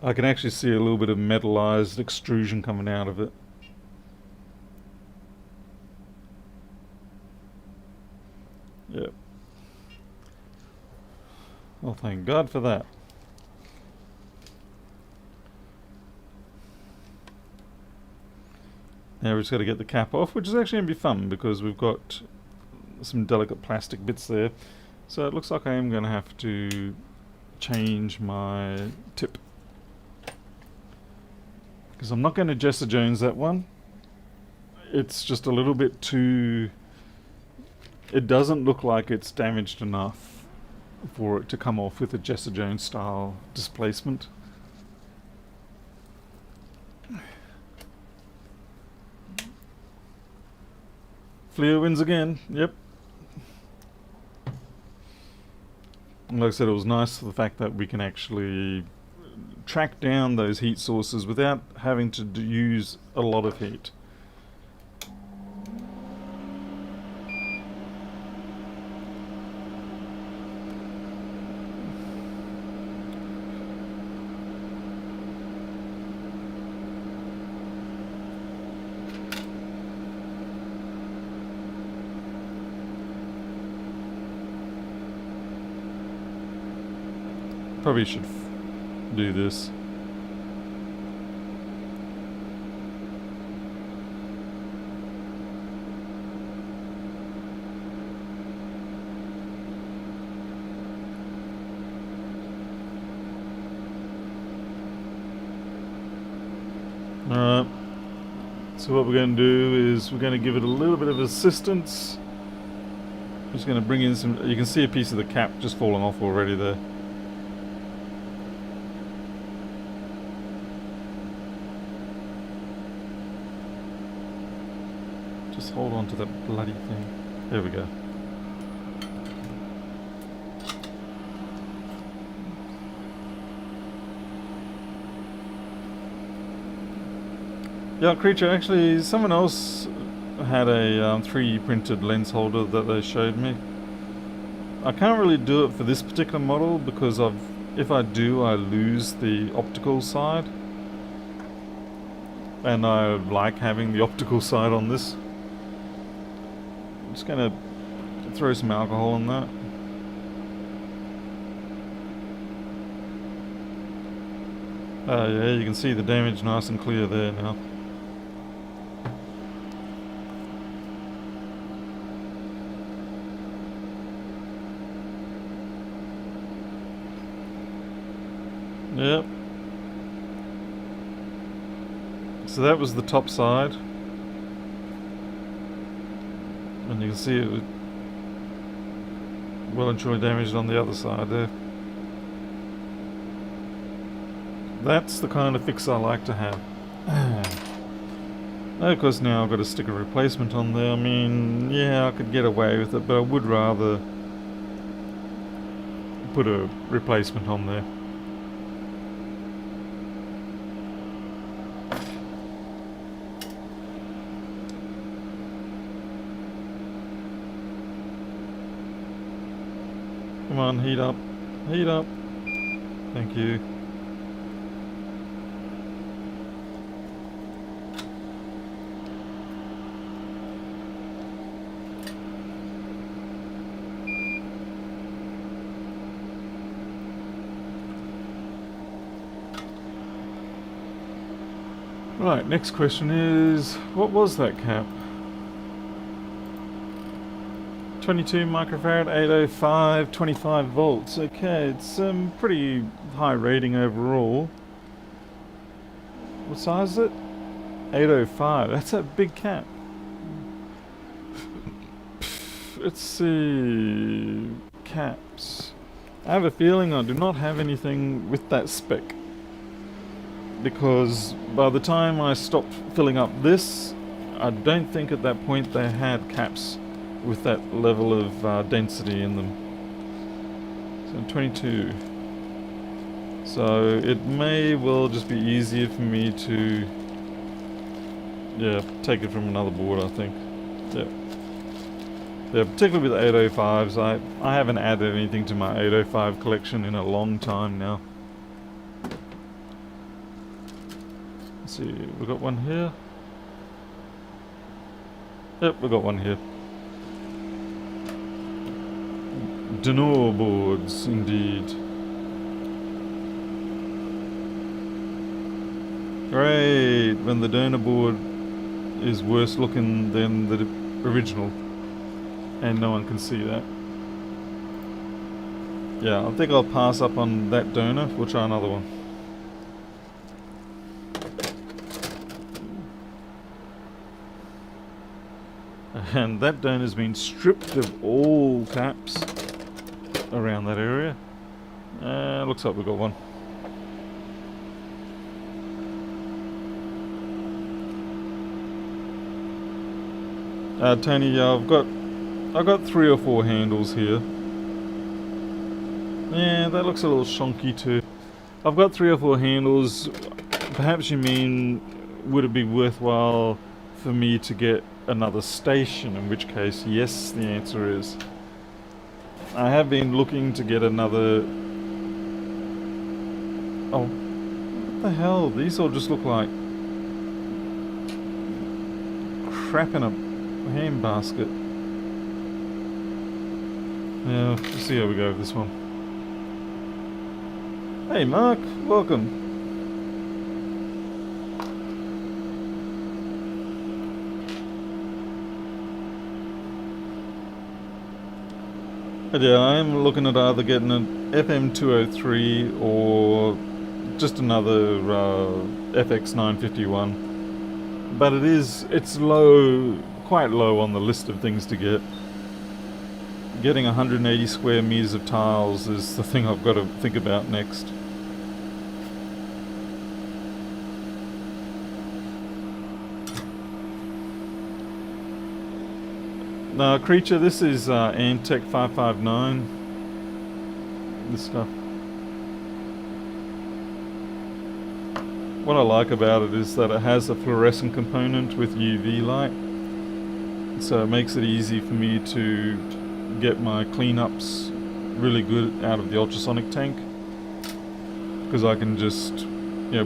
I can actually see a little bit of metallized extrusion coming out of it. Yep. Well, thank God for that. Now we've just got to get the cap off, which is actually going to be fun because we've got some delicate plastic bits there. So it looks like I am going to have to change my tip. Because I'm not going to Jester Jones that one. It's just a little bit too... It doesn't look like it's damaged enough for it to come off with a Jester Jones style displacement. FLIR wins again, yep. And like I said, it was nice for the fact that we can actually track down those heat sources without having to use a lot of heat. Probably should do this. Alright, so what we're going to do is we're going to give it a little bit of assistance. I'm just going to bring in some, you can see a piece of the cap just falling off already there. Just hold on to that bloody thing. There we go. Yeah, Creature, actually someone else had a 3D printed lens holder that they showed me. I can't really do it for this particular model because if I do, I lose the optical side. And I like having the optical side on this. I'm just gonna throw some alcohol in that. Yeah, you can see the damage nice and clear there now. Yep. So that was the top side. And you can see it was well and truly damaged on the other side there. That's the kind of fix I like to have. Of course now I've got to stick a replacement on there. I mean, yeah, I could get away with it, but I would rather put a replacement on there. Come on, heat up. Heat up. Thank you. Right, next question is, what was that cap? 22 microfarad, 805, 25 volts. Okay, it's pretty high rating overall. What size is it? 805. That's a big cap. Let's see. Caps. I have a feeling I do not have anything with that spec, because by the time I stopped filling up this, I don't think at that point they had caps with that level of density in them. So 22. So it may well just be easier for me to, yeah, take it from another board, I think. Yeah. Yeah, particularly with 805s. I haven't added anything to my 805 collection in a long time now. Let's see, we've got one here. Yep, we've got one here. Donor boards, indeed. Great, when the donor board is worse looking than the original, and no one can see that. Yeah, I think I'll pass up on that donor. We'll try another one. And that donor's been stripped of all caps around that area. Looks like we've got one. Tony, I've got 3 or 4 handles here. Yeah, that looks a little shonky too. I've got 3 or 4 handles. Perhaps you mean, would it be worthwhile for me to get another station? In which case, yes, the answer is. I have been looking to get another... Oh, what the hell? These all just look like crap in a handbasket. Yeah, we'll see how we go with this one. Hey Mark, welcome. But yeah, I am looking at either getting an FM203 or just another FX951. But it's low, quite low on the list of things to get. Getting 180 square meters of tiles is the thing I've got to think about next. Now, Creature, this is Antec 559. This stuff. What I like about it is that it has a fluorescent component with UV light. So it makes it easy for me to get my cleanups really good out of the ultrasonic tank, because I can just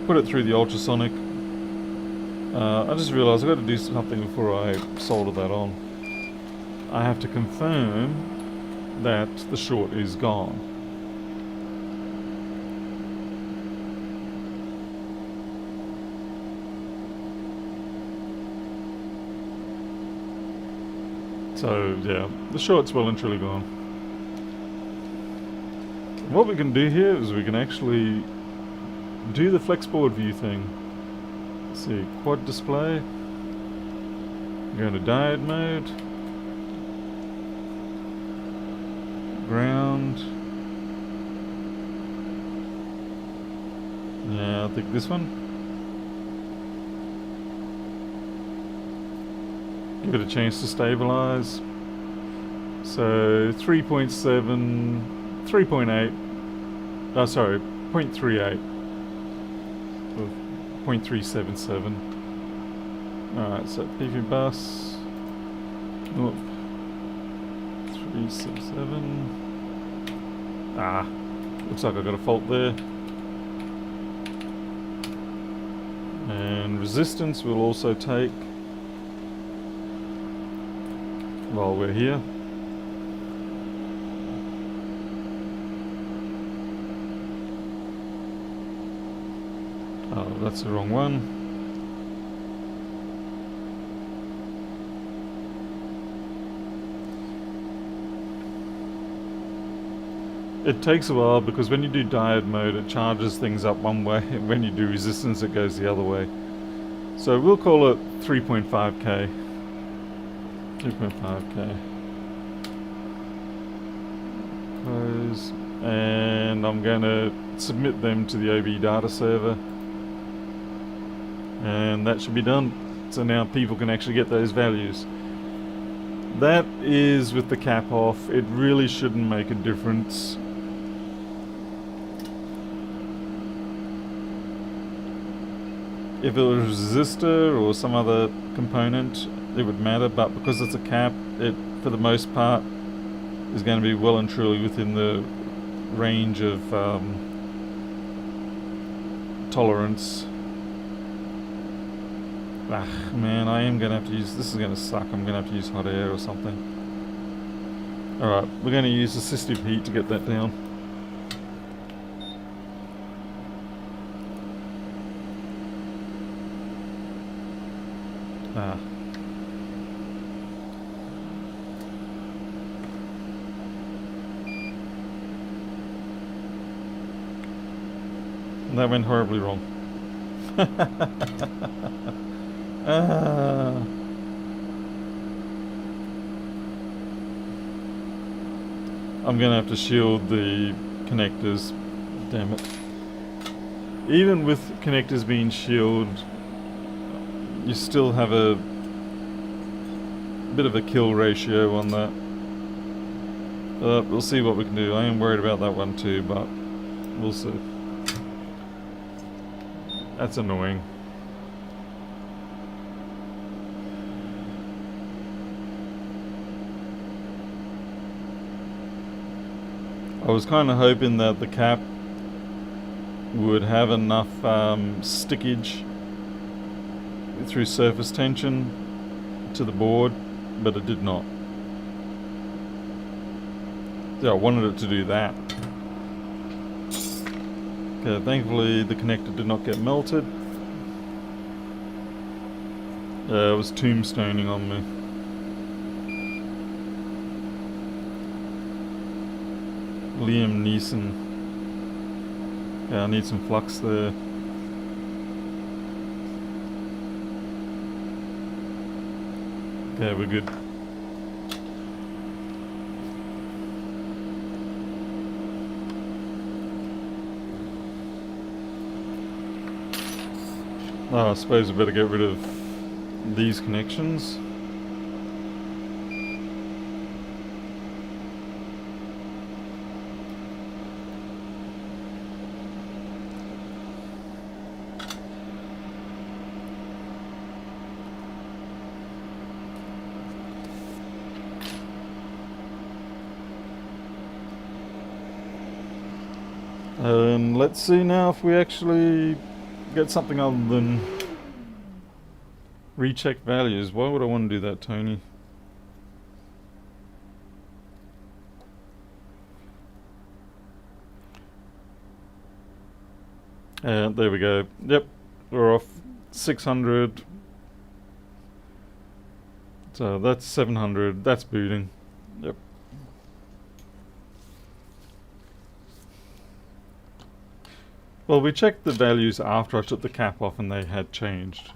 put it through the ultrasonic. I just realized I've got to do something before I solder that on. I have to confirm that the short is gone. So yeah, the short's well and truly gone. What we can do here is we can actually do the flexboard view thing. Let's see, quad display. Go into diode mode. Ground. Yeah, I think this one. Give it a chance to stabilize. So 3.7, 3.8. Oh, sorry, 0.38. 0.377. Alright, so PPBUS. Oh, 367. Ah, looks like I got a fault there. And resistance we'll also take while we're here. Oh, that's the wrong one. It takes a while because when you do diode mode it charges things up one way, and when you do resistance it goes the other way. So we'll call it 3.5k. 3.5k. Close. And I'm going to submit them to the OB data server. And that should be done. So now people can actually get those values. That is with the cap off. It really shouldn't make a difference. If it was a resistor or some other component, it would matter, but because it's a cap, it, for the most part, is going to be well and truly within the range of tolerance. Ah, man, I am going to have to use, this is going to suck, I'm going to have to use hot air or something. Alright, we're going to use assistive heat to get that down. Ah. That went horribly wrong. Ah. I'm gonna have to shield the connectors. Damn it. Even with connectors being shielded, you still have a bit of a kill ratio on that. We'll see what we can do. I am worried about that one too, but we'll see. That's annoying. I was kind of hoping that the cap would have enough stickage through surface tension to the board, but it did not. Yeah, I wanted it to do that. Okay, thankfully the connector did not get melted. It was tombstoning on me. Liam Neeson. Yeah, I need some flux there. Okay, we're good. Oh, I suppose we better get rid of these connections. Let's see now if we actually get something other than recheck values. Why would I want to do that, Tony? There we go. Yep, we're off 600. So that's 700. That's booting. Yep. Well, we checked the values after I took the cap off and they had changed.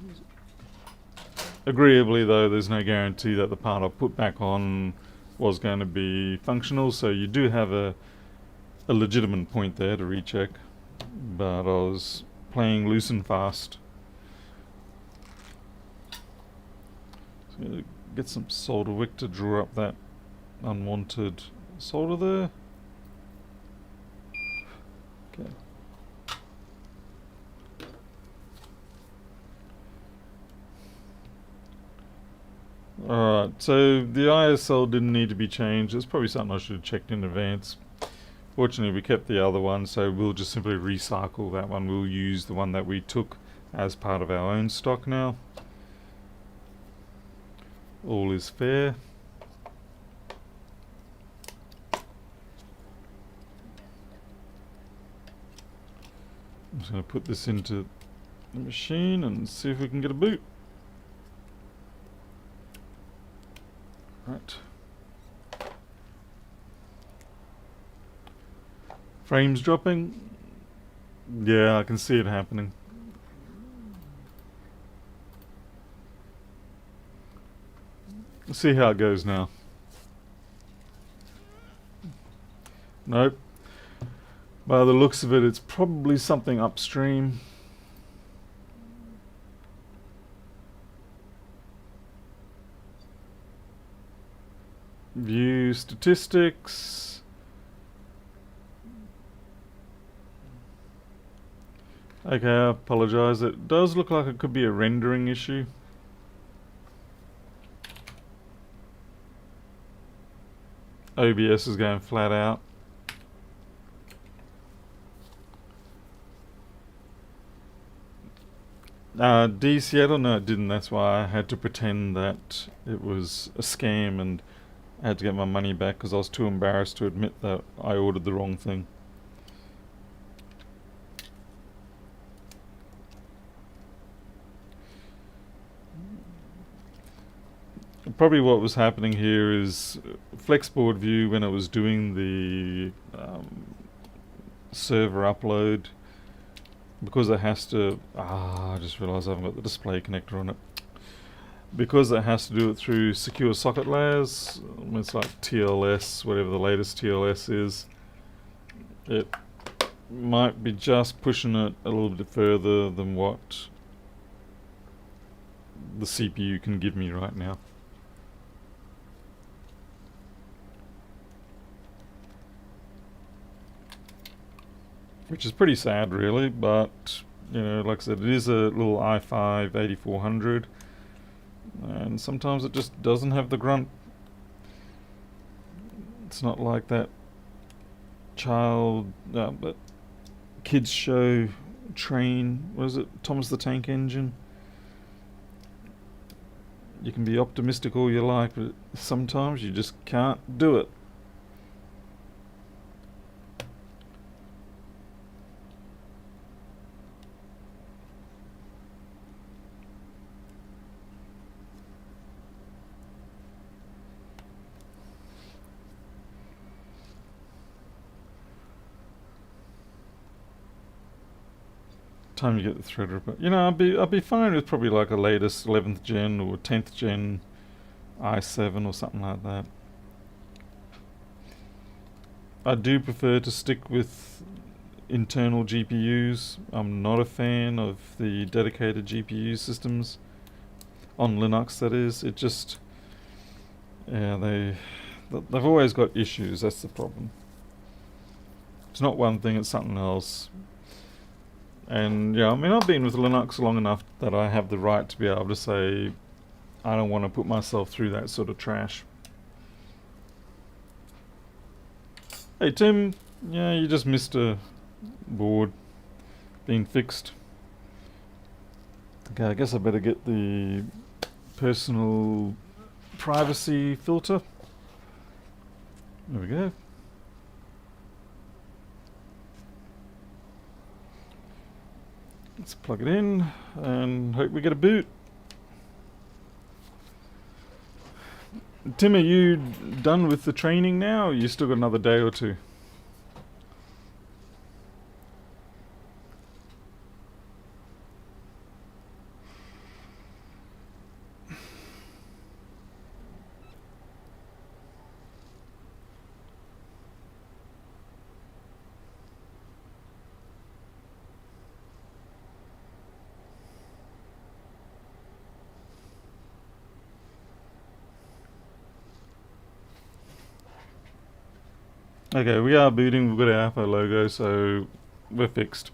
Agreeably though, there's no guarantee that the part I put back on was going to be functional, so you do have a legitimate point there to recheck. But I was playing loose and fast. So get some solder wick to draw up that unwanted solder there. Okay. Alright, so the ISL didn't need to be changed. It's probably something I should have checked in advance. Fortunately, we kept the other one, so we'll just simply recycle that one. We'll use the one that we took as part of our own stock now. All is fair. I'm just going to put this into the machine and see if we can get a boot. Right. Frames dropping. Yeah, I can see it happening. Let's see how it goes now. Nope. By the looks of it, it's probably something upstream. View statistics. Okay, I apologize. It does look like it could be a rendering issue. OBS is going flat out. Seattle, no it didn't. That's why I had to pretend that it was a scam and I had to get my money back because I was too embarrassed to admit that I ordered the wrong thing. Probably what was happening here is Flexboard View, when it was doing the server upload, because it has to... I just realised I haven't got the display connector on it. Because it has to do it through secure socket layers, it's like TLS, whatever the latest TLS is, it might be just pushing it a little bit further than what the CPU can give me right now. which is pretty sad really, but you know, like I said, it is a little i5 8400, and sometimes it just doesn't have the grunt. It's not like that but kids show train, what is it, Thomas the Tank Engine. You can be optimistic all you like, but sometimes you just can't do it. Time you get the threader, but you know, I'd be fine with probably like a latest 11th gen or 10th gen i7 or something like that. I do prefer to stick with internal GPUs. I'm not a fan of the dedicated GPU systems on Linux, that is. It just, yeah, they've always got issues. That's the problem. It's not one thing, it's something else. And yeah, I mean, I've been with Linux long enough that I have the right to be able to say I don't want to put myself through that sort of trash. Hey Tim, yeah, you just missed a board being fixed. Okay, I guess I better get the personal privacy filter. There we go. Let's plug it in and hope we get a boot. Tim, are you done with the training now, or you still got another day or two? Okay, we are booting, we've got our Alpha logo, so we're fixed.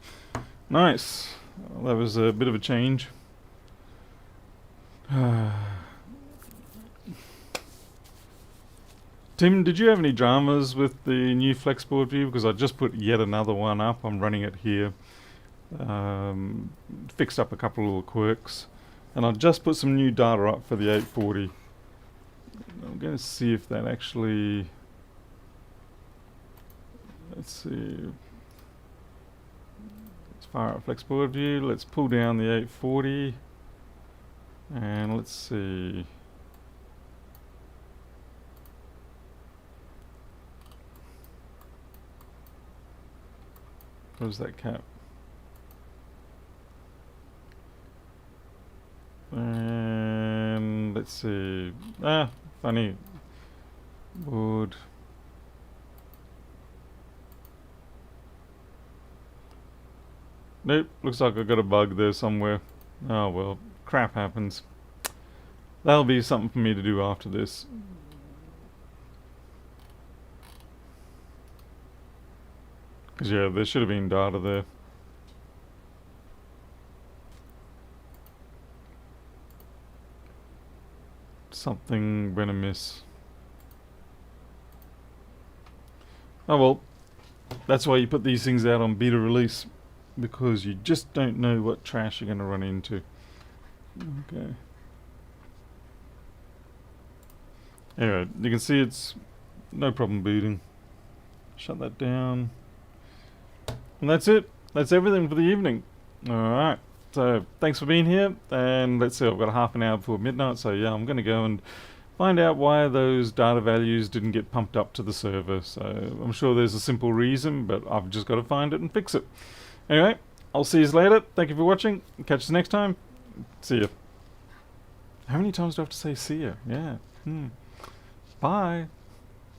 Nice. Well, that was a bit of a change. Tim, did you have any dramas with the new Flexboard view? Because I just put yet another one up. I'm running it here. Fixed up a couple of little quirks. And I just put some new data up for the 840. I'm going to see if that actually... Let's see. Let's fire up Flexboard view. Let's pull down the 840. And let's see. Where's that cap? And let's see. Ah, funny. Board. Nope, looks like I got a bug there somewhere. Oh well, crap happens. That'll be something for me to do after this. Because yeah, there should have been data there. Something went amiss. Oh well, that's why you put these things out on beta release. Because you just don't know what trash you're going to run into. Okay. Anyway, you can see it's no problem booting. Shut that down. And that's it. That's everything for the evening. Alright. So, thanks for being here. And let's see, I've got a half an hour before midnight. So yeah, I'm going to go and find out why those data values didn't get pumped up to the server. So, I'm sure there's a simple reason, but I've just got to find it and fix it. Anyway, I'll see you later. Thank you for watching. Catch you next time. See ya. How many times do I have to say see ya? Yeah. Bye.